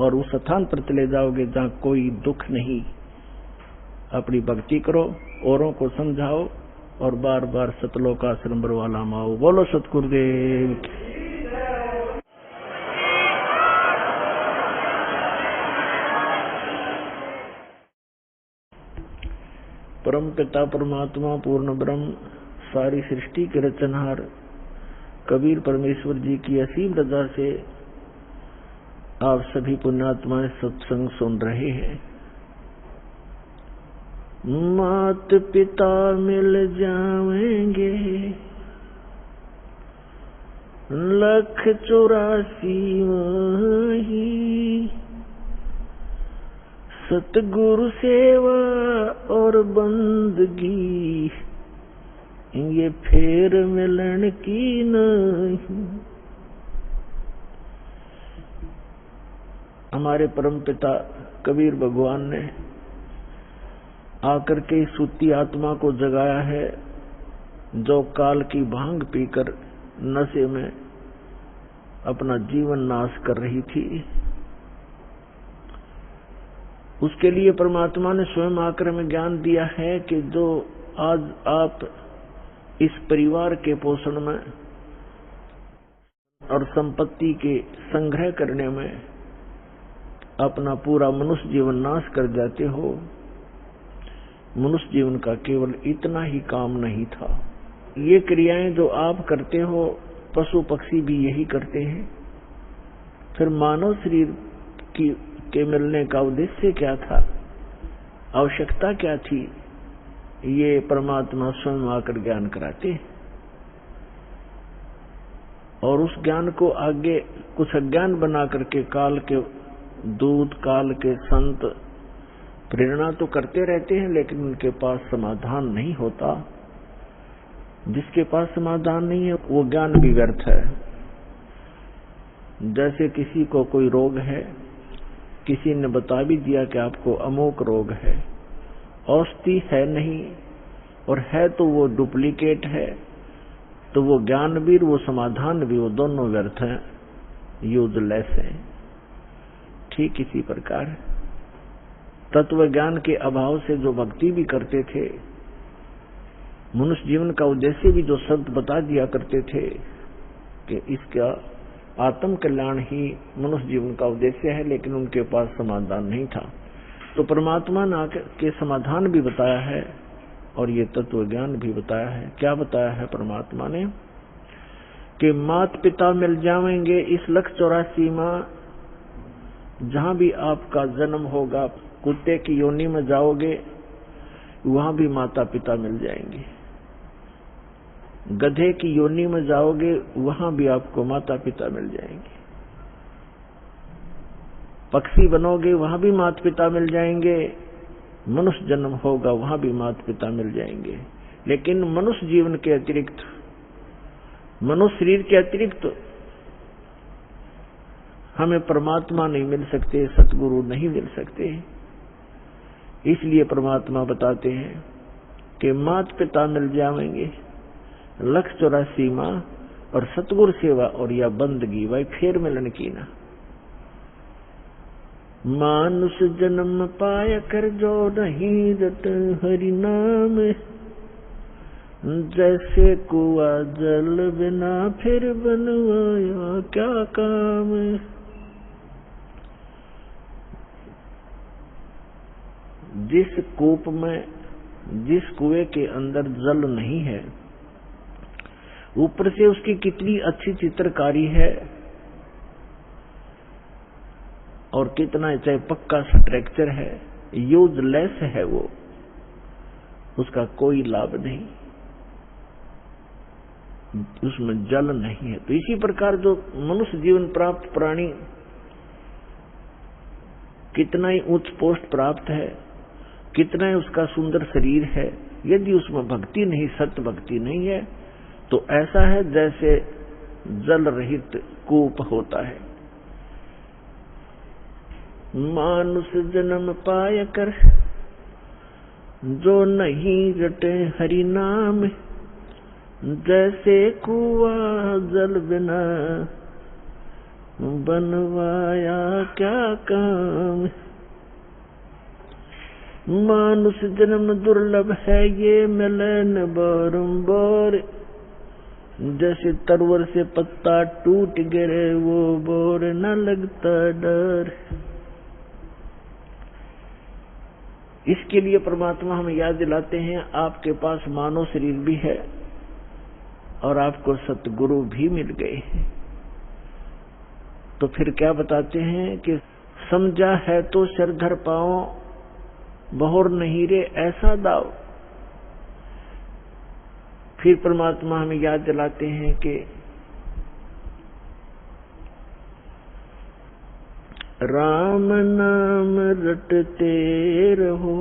और उस स्थान पर चले जाओगे जहाँ कोई दुख नहीं। अपनी भक्ति करो, औरों को समझाओ और बार बार सतलोक आश्रम बरवाला माओ। बोलो सतगुरुदेव। परम पिता परमात्मा पूर्ण ब्रह्म सारी सृष्टि के रचनहार कबीर परमेश्वर जी की असीम रजा से आप सभी पुण्यात्माएं सत्संग सुन रहे हैं। मात पिता मिल जाएंगे 184 वही, सतगुरु सेवा और बंदगी ये फेर मिलन की नहीं। हमारे परम पिता कबीर भगवान ने आकर के सूती आत्मा को जगाया है जो काल की भांग पीकर नशे में अपना जीवन नाश कर रही थी। उसके लिए परमात्मा ने स्वयं आकर में ज्ञान दिया है कि जो आज आप इस परिवार के पोषण में और संपत्ति के संग्रह करने में अपना पूरा मनुष्य जीवन नाश कर जाते हो। मनुष्य जीवन का केवल इतना ही काम नहीं था। ये क्रियाएं जो आप करते हो, पशु पक्षी भी यही करते हैं। फिर मानव शरीर के मिलने का उद्देश्य क्या था, आवश्यकता क्या थी, ये परमात्मा स्वयं आकर ज्ञान कराते हैं। और उस ज्ञान को आगे कुछ अज्ञान बना करके काल के दूत, काल के संत प्रेरणा तो करते रहते हैं, लेकिन उनके पास समाधान नहीं होता। जिसके पास समाधान नहीं है वो ज्ञान भी व्यर्थ है। जैसे किसी को कोई रोग है, किसी ने बता भी दिया कि आपको अमोक रोग है, औषधि है नहीं, और है तो वो डुप्लीकेट है, तो वो ज्ञान भी, वो समाधान भी, वो दोनों व्यर्थ हैं, यूजलेस हैं। ठीक इसी प्रकार तत्व ज्ञान के अभाव से जो भक्ति भी करते थे, मनुष्य जीवन का उद्देश्य भी जो संत बता दिया करते थे कि इसका आत्म कल्याण ही मनुष्य जीवन का उद्देश्य है, लेकिन उनके पास समाधान नहीं था। तो परमात्मा ने के समाधान भी बताया है और ये तत्व ज्ञान भी बताया है। क्या बताया है परमात्मा ने कि माता पिता मिल जाएंगे इस 184 माह, जहां भी आपका जन्म होगा, कुत्ते की योनि में जाओगे वहां भी माता पिता मिल जाएंगे, गधे की योनि में जाओगे वहां भी आपको माता पिता मिल जाएंगे, पक्षी बनोगे वहां भी माता पिता मिल जाएंगे, मनुष्य जन्म होगा वहां भी माता पिता मिल जाएंगे। लेकिन मनुष्य जीवन के अतिरिक्त, मनुष्य शरीर के अतिरिक्त हमें परमात्मा नहीं मिल सकते, सतगुरु नहीं मिल सकते। इसलिए परमात्मा बताते हैं कि माता पिता मिल जाएंगे 184 माह, और सतगुरु सेवा और या बंदगी वही फिर मिलन की ना। मानुष जन्म पाया कर जो नहीं रट हरि नाम, जैसे कुआ जल बिना फिर बनवाया क्या काम। जिस कूप में, जिस कुएं के अंदर जल नहीं है, ऊपर से उसकी कितनी अच्छी चित्रकारी है और कितना चाहे पक्का स्ट्रक्चर है, यूजलेस है वो, उसका कोई लाभ नहीं, उसमें जल नहीं है। तो इसी प्रकार जो मनुष्य जीवन प्राप्त प्राणी कितना ही उच्च पोस्ट प्राप्त है, कितना ही उसका सुंदर शरीर है, यदि उसमें भक्ति नहीं, सत्य भक्ति नहीं है, तो ऐसा है जैसे जल रहित कूप होता है। मानुष जन्म पाय कर जो नहीं रटे हरि नाम, जैसे कुआ जल बिना बनवाया क्या काम। मानुष जन्म दुर्लभ है ये मिलन बारंबार, जैसे तरवर से पत्ता टूट गिरे वो बोर न लगता डर। इसके लिए परमात्मा हमें याद दिलाते हैं, आपके पास मानव शरीर भी है और आपको सतगुरु भी मिल गए हैं। तो फिर क्या बताते हैं कि समझा है तो सिर धर पाओ, बहुर नहीं रे ऐसा दाव। फिर परमात्मा हमें याद दिलाते हैं कि राम नाम रटते रहो,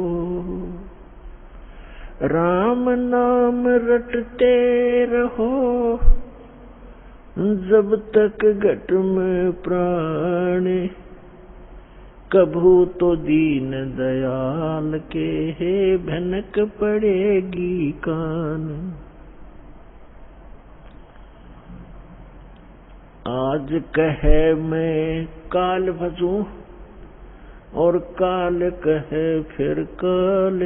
राम नाम रटते रहो, जब तक घट में प्राण, कभू तो दीन दयाल के भनक पड़ेगी कान। आज कहे मैं काल भजूं और काल कहे फिर काल,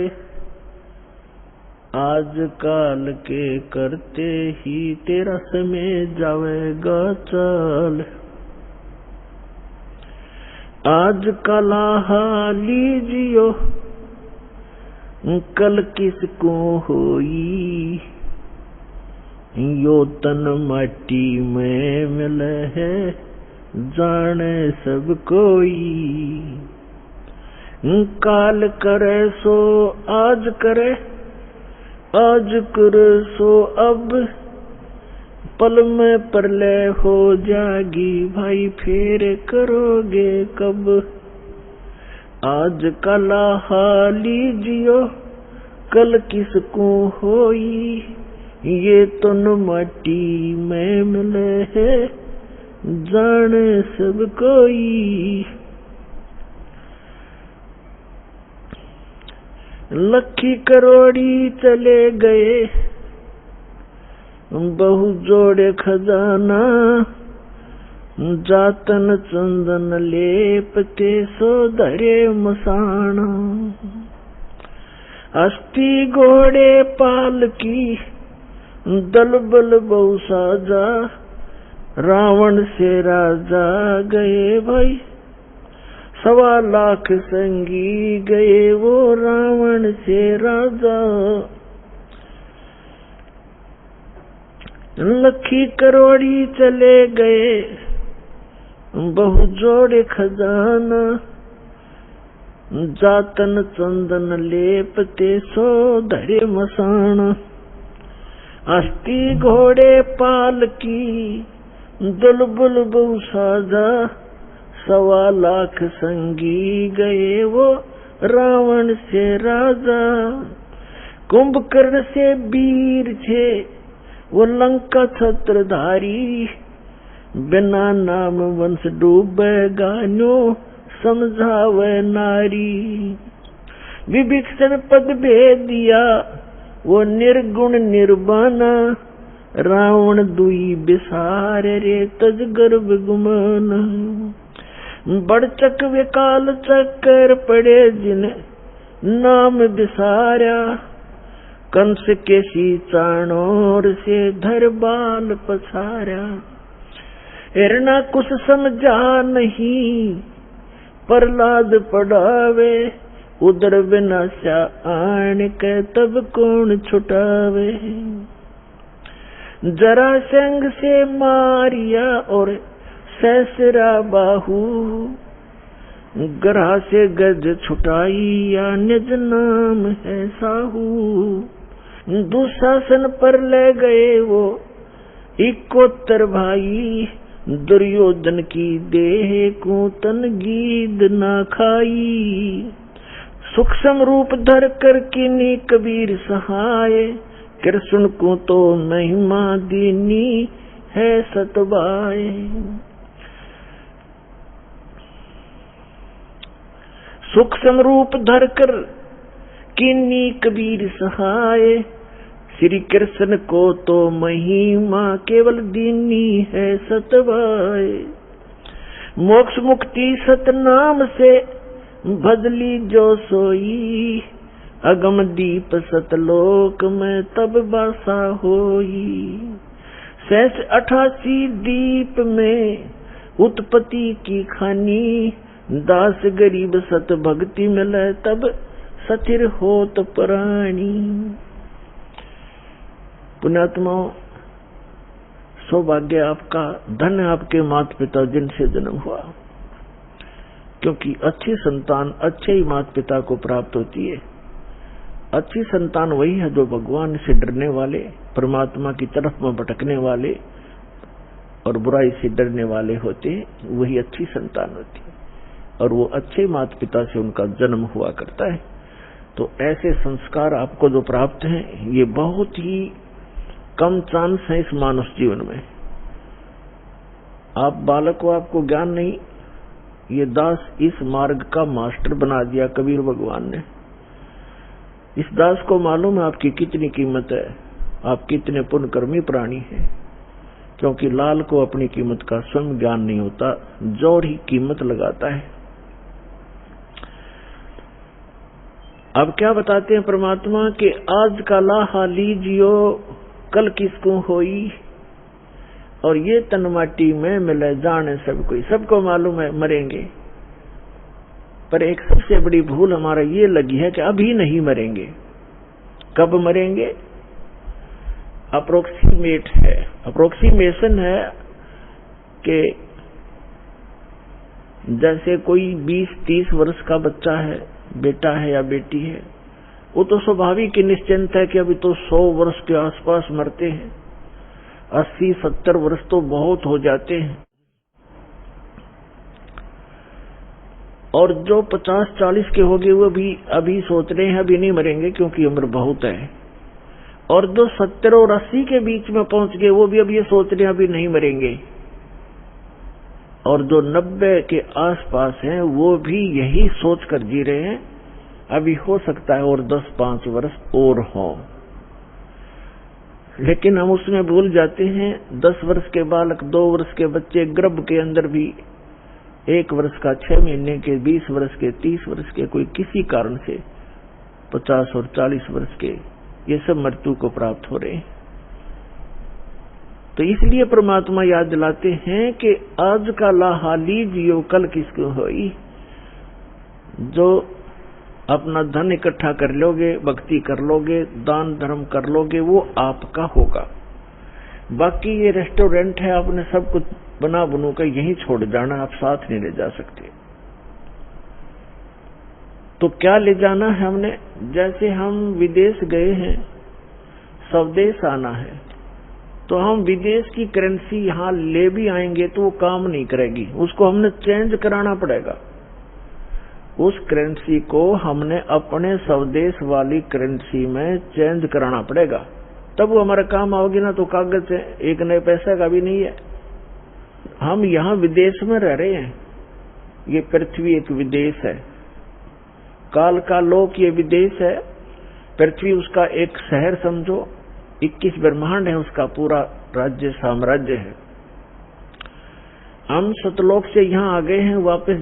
आज काल के करते ही तेरा समय जावेगा चल। आज कला लीजियो कल किसको होई, यो तन माटी में मिले है जाने सब कोई। काल करे सो आज करे, आज करे सो अब, पल में प्रलय हो जागी भाई फिर करोगे कब। आज कला लीजियो कल किसको होई, ये तो न माटी में मिले है जाने सब कोई। लखी करोड़ी चले गए बहु जोड़े खजाना, जातन चंदन लेपते सो धरे मसाना। अस्थि घोड़े पालकी दल बल बहु साजा, रावण से राजा गए भाई 1.25 लाख संगी गए वो रावण से राजा। लखी करोड़ी चले गए बहु जोड़े खजाना, जातन चंदन लेपते सो धरे मसाना। अस्थि घोड़े पालकी दुलबुल बहु साजा, 1.25 लाख संगी गए वो रावण से राजा। कुंभकर्ण से वीर थे वो लंका छत्रधारी, बिना नाम वंश डूबेगा न्यो समझावे नारी। विभीषण पद भेद दिया वो निर्गुण निर्वाणा, रावण दुई बिसार रे तज गर्भ गुमाना। बड़चक विकाल चक्कर पड़े जिन नाम बिसारा, कंस के सी चाणोर से धर बाल पछारा। हिरणा कुछ समझा नहीं प्रहलाद पढ़ावे, उदर विनाशा आन के तब कौन छुटावे। जरासंध से मारिया और सहसरा बाहु, ग्रह से गज छुटाई या निज नाम है साहू। दुशासन पर ले गए वो 71 भाई, दुर्योधन की देह को तन गीद ना खाई। सूक्ष्म रूप धर कर किन्हीं कबीर सहाय, कृष्ण को तो महिमा दीनी है सतबाए। सूक्ष्म रूप धर कर किन्हीं कबीर सहाय, श्री कृष्ण को तो महिमा केवल दीनी है सतबाए। मोक्ष मुक्ति सतनाम से बदली जो सोई, अगम दीप सतलोक में तब बासा होई। 88 दीप में उत्पत्ति की खानी, दास गरीब सत भक्ति मिले तब सथिर होत प्राणी। पुण्यात्माओं, सौभाग्य आपका, धन आपके माता पिता जिनसे जन्म हुआ, क्योंकि अच्छी संतान अच्छे ही माता पिता को प्राप्त होती है। अच्छी संतान वही है जो भगवान से डरने वाले, परमात्मा की तरफ में भटकने वाले और बुराई से डरने वाले होते हैं, वही अच्छी संतान होती है। और वो अच्छे माता पिता से उनका जन्म हुआ करता है। तो ऐसे संस्कार आपको जो प्राप्त हैं, ये बहुत ही कम चांस है इस मानव जीवन में। आप बालक को आपको ज्ञान नहीं, ये दास इस मार्ग का मास्टर बना दिया कबीर भगवान ने। इस दास को मालूम है आपकी कितनी कीमत है, आप कितने पुण्यकर्मी प्राणी हैं, क्योंकि लाल को अपनी कीमत का स्वयं ज्ञान नहीं होता, जोर ही कीमत लगाता है। अब क्या बताते हैं परमात्मा कि आज का लाहा लीजियो कल किसको होई, और ये तन माटी में मिले जाने सब कोई। सबको मालूम है मरेंगे, पर एक सबसे बड़ी भूल हमारा ये लगी है कि अभी नहीं मरेंगे। कब मरेंगे? अप्रोक्सीमेट है, अप्रोक्सीमेशन है कि जैसे कोई 20-30 वर्ष का बच्चा है, बेटा है या बेटी है, वो तो स्वाभाविक ही निश्चिंत है कि अभी तो 100 वर्ष के आसपास मरते हैं, 80-70 वर्ष तो बहुत हो जाते हैं। और जो 50-40 के हो गए वो भी अभी सोच रहे हैं अभी नहीं मरेंगे क्योंकि उम्र बहुत है। और जो 70 और 80 के बीच में पहुंच गए वो भी अब ये सोच रहे हैं अभी नहीं मरेंगे। और जो 90 के आसपास हैं वो भी यही सोच कर जी रहे हैं अभी हो सकता है और 10-5 वर्ष और हो। लेकिन हम उसमें भूल जाते हैं 10 वर्ष के बालक, 2 वर्ष के बच्चे, गर्भ के अंदर भी 1 वर्ष का, 6 महीने के, 20 वर्ष के, 30 वर्ष के, कोई किसी कारण से 50 और 40 वर्ष के, ये सब मृत्यु को प्राप्त हो रहे हैं। तो इसलिए परमात्मा याद दिलाते हैं कि आज का लाहा लीजियो कल किसको होई। जो अपना धन इकट्ठा कर लोगे, भक्ति कर लोगे, दान धर्म कर लोगे, वो आपका होगा। बाकी ये रेस्टोरेंट है, आपने सब कुछ बना बनू कर यहीं छोड़ जाना, आप साथ नहीं ले जा सकते। तो क्या ले जाना है हमने? जैसे हम विदेश गए हैं, स्वदेश आना है, तो हम विदेश की करेंसी यहां ले भी आएंगे तो वो काम नहीं करेगी, उसको हमने चेंज कराना पड़ेगा। उस करेंसी को हमने अपने स्वदेश वाली करेंसी में चेंज कराना पड़ेगा, तब वो हमारा काम आओगे ना। तो कागज से 1 नए पैसा का भी नहीं है। हम यहाँ विदेश में रह रहे हैं, ये पृथ्वी एक विदेश है, काल का लोक ये विदेश है, पृथ्वी उसका एक शहर समझो, 21 ब्रह्मांड है उसका पूरा राज्य साम्राज्य है। हम सतलोक से यहाँ आ गए हैं, वापस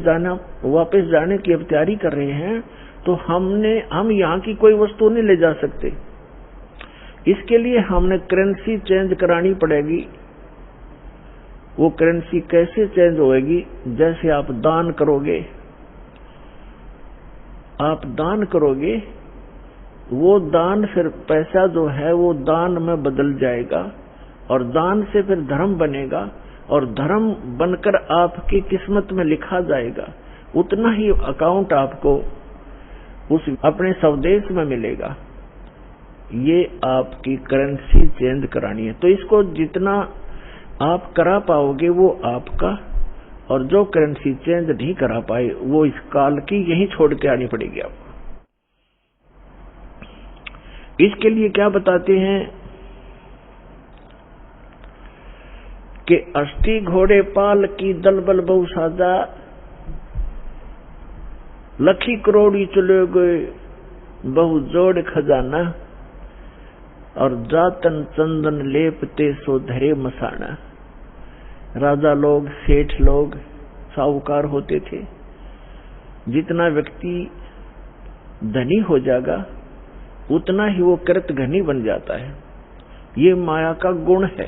जाने की अब तैयारी कर रहे हैं, तो हम यहाँ की कोई वस्तु नहीं ले जा सकते। इसके लिए हमने करेंसी चेंज करानी पड़ेगी। वो करेंसी कैसे चेंज होएगी? जैसे आप दान करोगे, वो दान फिर पैसा जो है वो दान में बदल जाएगा, और दान से फिर धर्म बनेगा, और धर्म बनकर आपकी किस्मत में लिखा जाएगा। उतना ही अकाउंट आपको उस अपने स्वदेश में मिलेगा। ये आपकी करेंसी चेंज करानी है। तो इसको जितना आप करा पाओगे वो आपका, और जो करेंसी चेंज नहीं करा पाए वो इस काल की यहीं छोड़ के आनी पड़ेगी आपको। इसके लिए क्या बताते हैं कि अष्टी घोड़े पाल की दलबल बहु साजा, लखी करोड़ी चले गए बहु जोड़ खजाना, और जातन चंदन लेपते सो धरे मसाना। राजा लोग, सेठ लोग, साहूकार होते थे। जितना व्यक्ति धनी हो जाएगा उतना ही वो कृत घनी बन जाता है। ये माया का गुण है।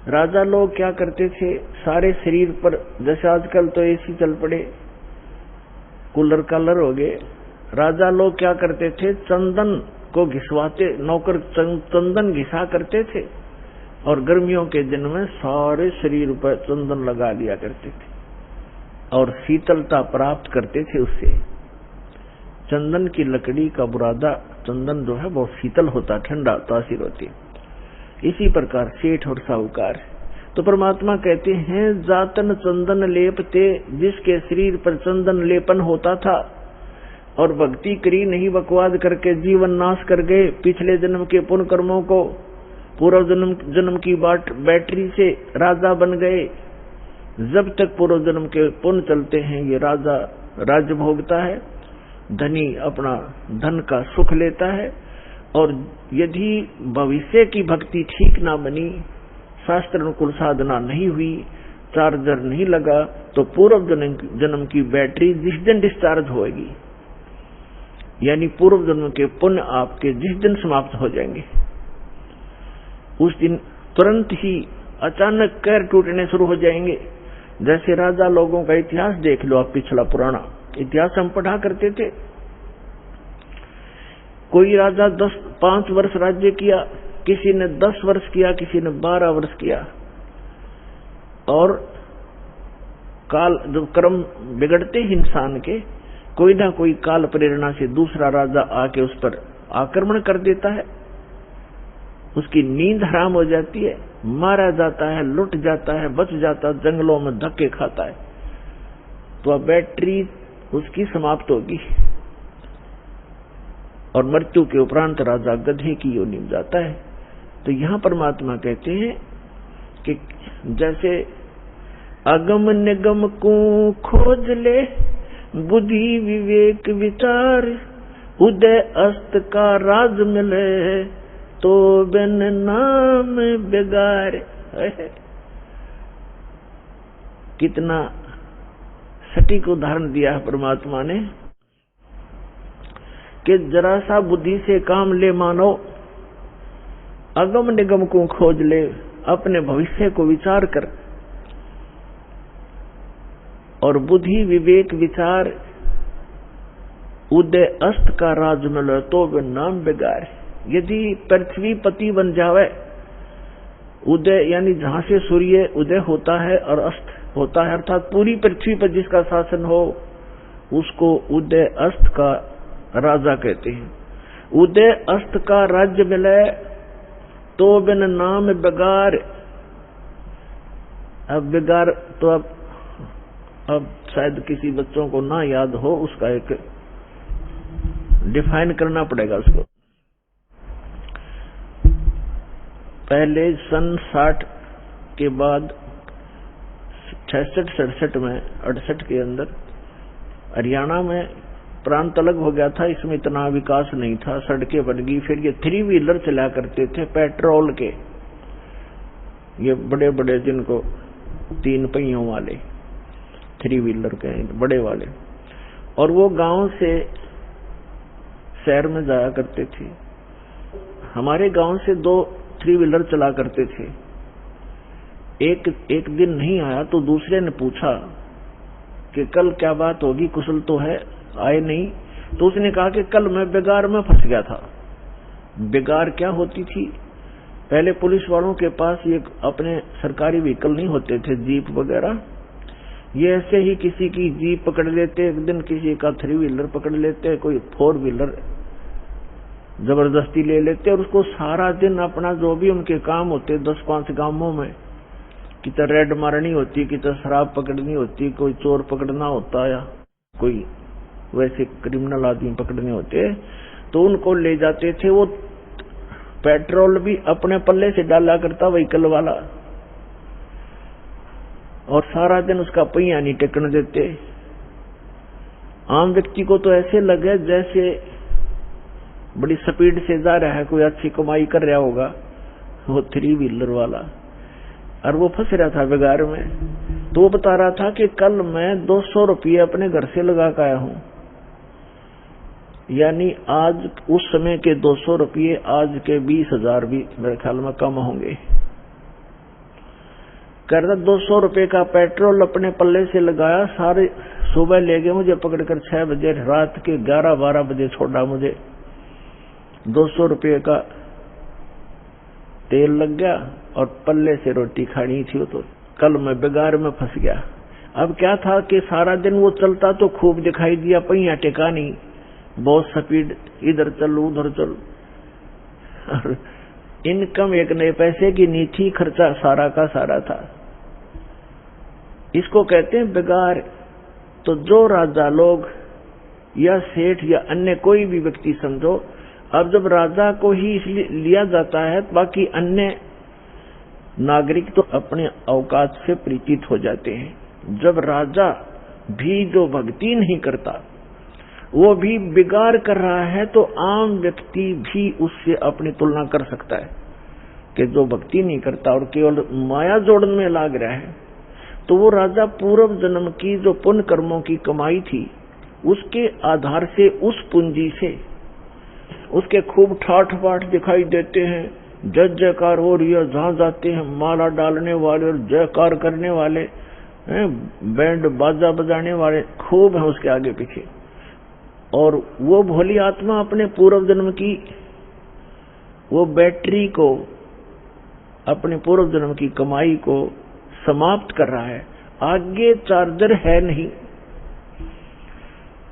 राजा लोग क्या करते थे, सारे शरीर पर, जैसे आजकल तो एसी चल पड़े, कूलर कालर हो गए, राजा लोग क्या करते थे, चंदन को घिसवाते, नौकर चंदन घिसा करते थे, और गर्मियों के दिन में सारे शरीर पर चंदन लगा लिया करते थे, और शीतलता प्राप्त करते थे उससे। चंदन की लकड़ी का बुरादा, चंदन जो है बहुत शीतल होता, ठंडा तासीर होती। इसी प्रकार सेठ और साहूकार। तो परमात्मा कहते हैं जातन चंदन लेपते, जिसके शरीर पर चंदन लेपन होता था और भक्ति करी नहीं, बकवाद करके जीवन नाश कर गए, पिछले जन्म के पुण्य कर्मों को पूर्व जन्म की बैटरी से राजा बन गए। जब तक पूर्व जन्म के पुण्य चलते हैं ये राजा राज्य भोगता है, धनी अपना धन का सुख लेता है, और यदि भविष्य की भक्ति ठीक ना बनी, शास्त्र अनुकूल साधना नहीं हुई, चार्जर नहीं लगा, तो पूर्व जन्म की बैटरी जिस दिन डिस्चार्ज होगी यानी पूर्व जन्म के पुण्य आपके जिस दिन समाप्त हो जाएंगे, उस दिन तुरंत ही अचानक पैर टूटने शुरू हो जाएंगे। जैसे राजा लोगों का इतिहास देख लो आप, पिछला पुराना इतिहास हम पढ़ा करते थे। कोई राजा 5 वर्ष राज्य किया, किसी ने 10 वर्ष किया, किसी ने 12 वर्ष किया, और काल जब कर्म बिगड़ते ही इंसान के, कोई ना कोई काल प्रेरणा से दूसरा राजा आके उस पर आक्रमण कर देता है, उसकी नींद हराम हो जाती है, मारा जाता है, लुट जाता है, बच जाता है, जंगलों में धक्के खाता है, तो अब बैटरी उसकी समाप्त होगी और मृत्यु के उपरांत राजा गधे की योनि में जाता है। तो यहां परमात्मा कहते हैं कि जैसे अगम निगम को खोज ले, बुद्धि विवेक विचार, उदय अस्त का राज मिले, तो बिन नाम बेगार। कितना सटीक उदाहरण दिया है परमात्मा ने कि जरा सा बुद्धि से काम ले मानो, अगम निगम को खोज ले, अपने भविष्य को विचार कर, और बुद्धि विवेक विचार, उदय अस्त का राज मिले, तो बिन नाम बेगार। यदि पृथ्वी पति बन जावे, उदय यानी जहां से सूर्य उदय होता है और अस्त होता है, अर्थात पूरी पृथ्वी पर जिसका शासन हो, उसको उदय अस्त का राजा कहते हैं। उदय अस्त का राज्य मिले तो बिन नाम बेगार। अब बेगार तो अब शायद किसी बच्चों को ना याद हो, उसका एक डिफाइन करना पड़ेगा उसको। पहले सन 60 के बाद 66-67 में 68 के अंदर हरियाणा में प्रांत अलग हो गया था, इसमें इतना विकास नहीं था, सड़कें बन गई। फिर ये 3 व्हीलर चला करते थे पेट्रोल के, ये बड़े बड़े जिनको 3 पहियों वाले 3 व्हीलर के बड़े वाले, और वो गांव से शहर में जाया करते थे। हमारे गांव से 2 3 व्हीलर चला करते थे। एक दिन नहीं आया तो दूसरे ने पूछा कि कल क्या बात होगी, कुशल तो है, आए नहीं। तो उसने कहा कि कल मैं बेगार में फंस गया था। बेगार क्या होती थी? पहले पुलिस वालों के पास ये अपने सरकारी व्हीकल नहीं होते थे, जीप वगैरह, ये ऐसे ही किसी की जीप पकड़ लेते, एक दिन किसी का 3 व्हीलर पकड़ लेते, कोई 4 व्हीलर जबरदस्ती ले लेते, और उसको सारा दिन अपना जो भी उनके काम होते 10-5 गांवों में, कितना रेड मारनी होती, कितना शराब पकड़नी होती, कोई चोर पकड़ना होता, या कोई वैसे क्रिमिनल आदमी पकड़ने होते, तो उनको ले जाते थे। वो पेट्रोल भी अपने पल्ले से डाला करता व्हीकल वाला, और सारा दिन उसका पहिया नहीं टेकने देते। आम व्यक्ति को तो ऐसे लगे जैसे बड़ी स्पीड से जा रहा है, कोई अच्छी कमाई कर रहा होगा वो 3 व्हीलर वाला, और वो फंस रहा था बेगार में। तो वो बता रहा था कि कल मैं 200 रुपये अपने घर से लगा कर आया हूं, यानी आज उस समय के 200 रुपये आज के 20,000 भी मेरे ख्याल में कम होंगे। कर 200 रुपये का पेट्रोल अपने पल्ले से लगाया, सारे सुबह ले गए मुझे पकड़कर 6 बजे, रात के 11-12 बजे छोड़ा मुझे। 200 रुपये का तेल लग गया और पल्ले से रोटी खानी थी, तो कल मैं बेगार में फंस गया। अब क्या था कि सारा दिन वो चलता तो खूब दिखाई दिया, पहिया टेका नहीं, बहुत स्पीड, इधर चल उधर चल, और इनकम 1 नए पैसे की नहीं थी, खर्चा सारा का सारा था। इसको कहते हैं बेगार। तो जो राजा लोग या सेठ या अन्य कोई भी व्यक्ति समझो, अब जब राजा को ही इसलिए लिया जाता है, बाकी अन्य नागरिक तो अपने औकात से परिचित हो जाते हैं। जब राजा भी जो भक्ति नहीं करता, वो भी बिगाड़ कर रहा है, तो आम व्यक्ति भी उससे अपनी तुलना कर सकता है कि जो भक्ति नहीं करता और केवल माया जोड़न में लाग रहा है, तो वो राजा पूर्व जन्म की जो पुण्य कर्मों की कमाई थी उसके आधार से, उस पूंजी से उसके खूब ठाठ बाट दिखाई देते हैं, जय जयकार हो रही है, जहां जाते हैं माला डालने वाले और जयकार करने वाले, बैंड बाजा बजाने वाले खूब हैं उसके आगे पीछे। और वो भोली आत्मा अपने पूर्व जन्म की वो बैटरी को, अपने पूर्व जन्म की कमाई को समाप्त कर रहा है, आगे चार्जर है नहीं,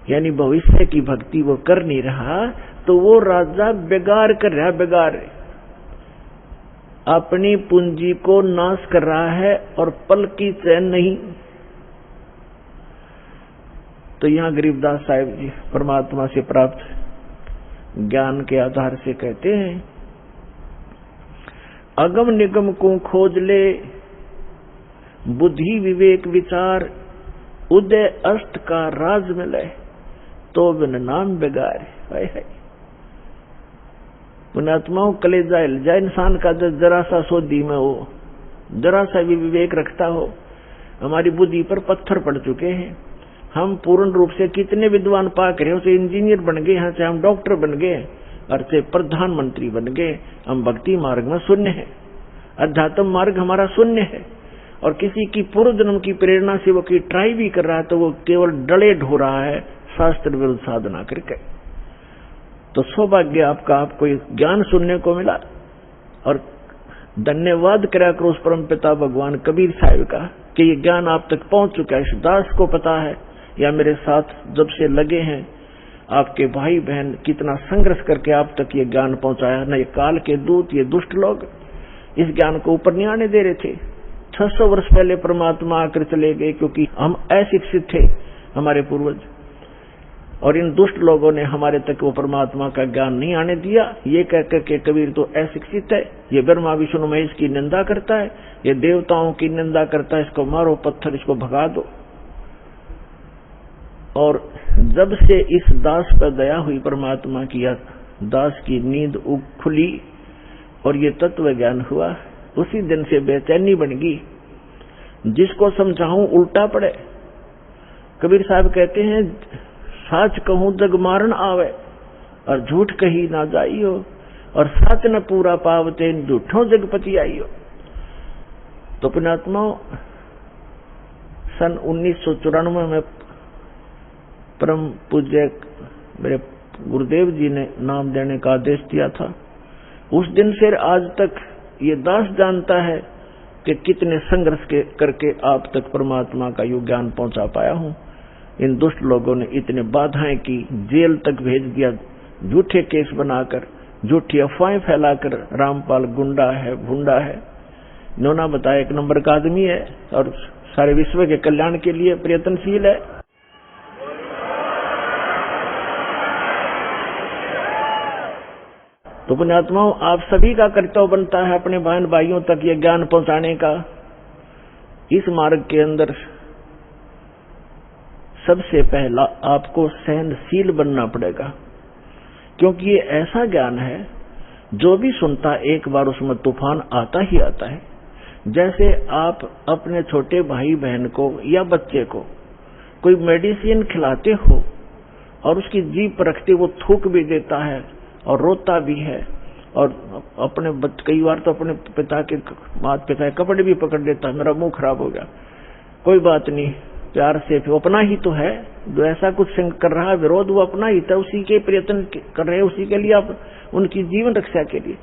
यानी भविष्य की भक्ति वो कर नहीं रहा, तो वो राजा बेगार कर रहा है, बेगार अपनी पूंजी को नाश कर रहा है और पल की चैन नहीं। तो यहां गरीबदास साहिब जी परमात्मा से प्राप्त ज्ञान के आधार से कहते हैं, अगम निगम को खोज ले, बुद्धि विवेक विचार, उदय अस्त का राज मिले, तो बिन नाम बेगार। हाय हाय, पुण्यात्माओं कलेजा हिल जाए इंसान का, जरा सा सोधी में हो, जरा सा भी विवेक रखता हो। हमारी बुद्धि पर पत्थर पड़ चुके हैं, हम पूर्ण रूप से कितने विद्वान पाक रहे, उसे इंजीनियर बन गए, चाहे हम डॉक्टर बन गए और चाहे प्रधानमंत्री बन गए, हम भक्ति मार्ग में शून्य है, अध्यात्म मार्ग हमारा शून्य है। और किसी की पूर्व जन्म की प्रेरणा से वो की ट्राई भी कर रहा है, तो वो केवल डले ढो रहा है शास्त्र विरुद्ध साधना करके। तो सौभाग्य आपका, आपको ज्ञान सुनने को मिला, और धन्यवाद करा करो उस परम पिता भगवान कबीर साहिब का कि ये ज्ञान आप तक पहुंच चुका है। इस दास को पता है, या मेरे साथ जब से लगे हैं आपके भाई बहन कितना संघर्ष करके आप तक ये ज्ञान पहुंचाया। न ये काल के दूत, ये दुष्ट लोग इस ज्ञान को ऊपर नहीं आने दे रहे थे। 600 वर्ष पहले परमात्मा आकर चले गए, क्योंकि हम अशिक्षित थे, हमारे पूर्वज, और इन दुष्ट लोगों ने हमारे तक वो परमात्मा का ज्ञान नहीं आने दिया। ये कहकर के कबीर तो अशिक्षित है, ये ब्रह्मा विष्णु महेश की निंदा करता है, ये देवताओं की निंदा करता है, इसको मारो पत्थर, इसको भगा दो। और जब से इस दास पर दया हुई परमात्मा की, दास की नींद खुली और ये तत्व ज्ञान हुआ, उसी दिन से बेचैनी बन गई। जिसको समझाऊं उल्टा पड़े। कबीर साहब कहते हैं, साच कहूं जग मारन आवे, और झूठ कही ना जाइयो, और सच न पूरा पावते झूठों जग पति आइयो। तो पुण्यात्माओं, सन 1994 में परम पूज्य मेरे गुरुदेव जी ने नाम देने का आदेश दिया था। उस दिन से आज तक ये दास जानता है कि कितने संघर्ष करके आप तक परमात्मा का यो ज्ञान पहुंचा पाया हूं। इन दुष्ट लोगों ने इतने बाधाएं की, जेल तक भेज दिया, झूठे केस बनाकर, झूठी अफवाहें फैलाकर, रामपाल गुंडा है, भुंडा है, इन्होंने बताया 1 नंबर का आदमी है और सारे विश्व के कल्याण के लिए प्रयत्नशील है। तो पुण्यात्माओं, आप सभी का कर्तव्य बनता है अपने बहन भाइयों तक ये ज्ञान पहुंचाने का। इस मार्ग के अंदर सबसे पहला आपको सहनशील बनना पड़ेगा, क्योंकि ये ऐसा ज्ञान है जो भी सुनता एक बार उसमें तूफान आता ही आता है। जैसे आप अपने छोटे भाई बहन को या बच्चे को कोई मेडिसिन खिलाते हो और उसकी जीभ पर रखते वो थूक भी देता है और रोता भी है, और अपने कई बार तो अपने पिता के माता पिता के कपड़े भी पकड़ लेता है, मेरा मुंह खराब हो गया, कोई बात नहीं, प्यार से, वो अपना ही तो है, जो ऐसा कुछ कर रहा है विरोध, वो अपना ही था, उसी के प्रयत्न कर रहे हैं, उसी के लिए आप उनकी जीवन रक्षा के लिए।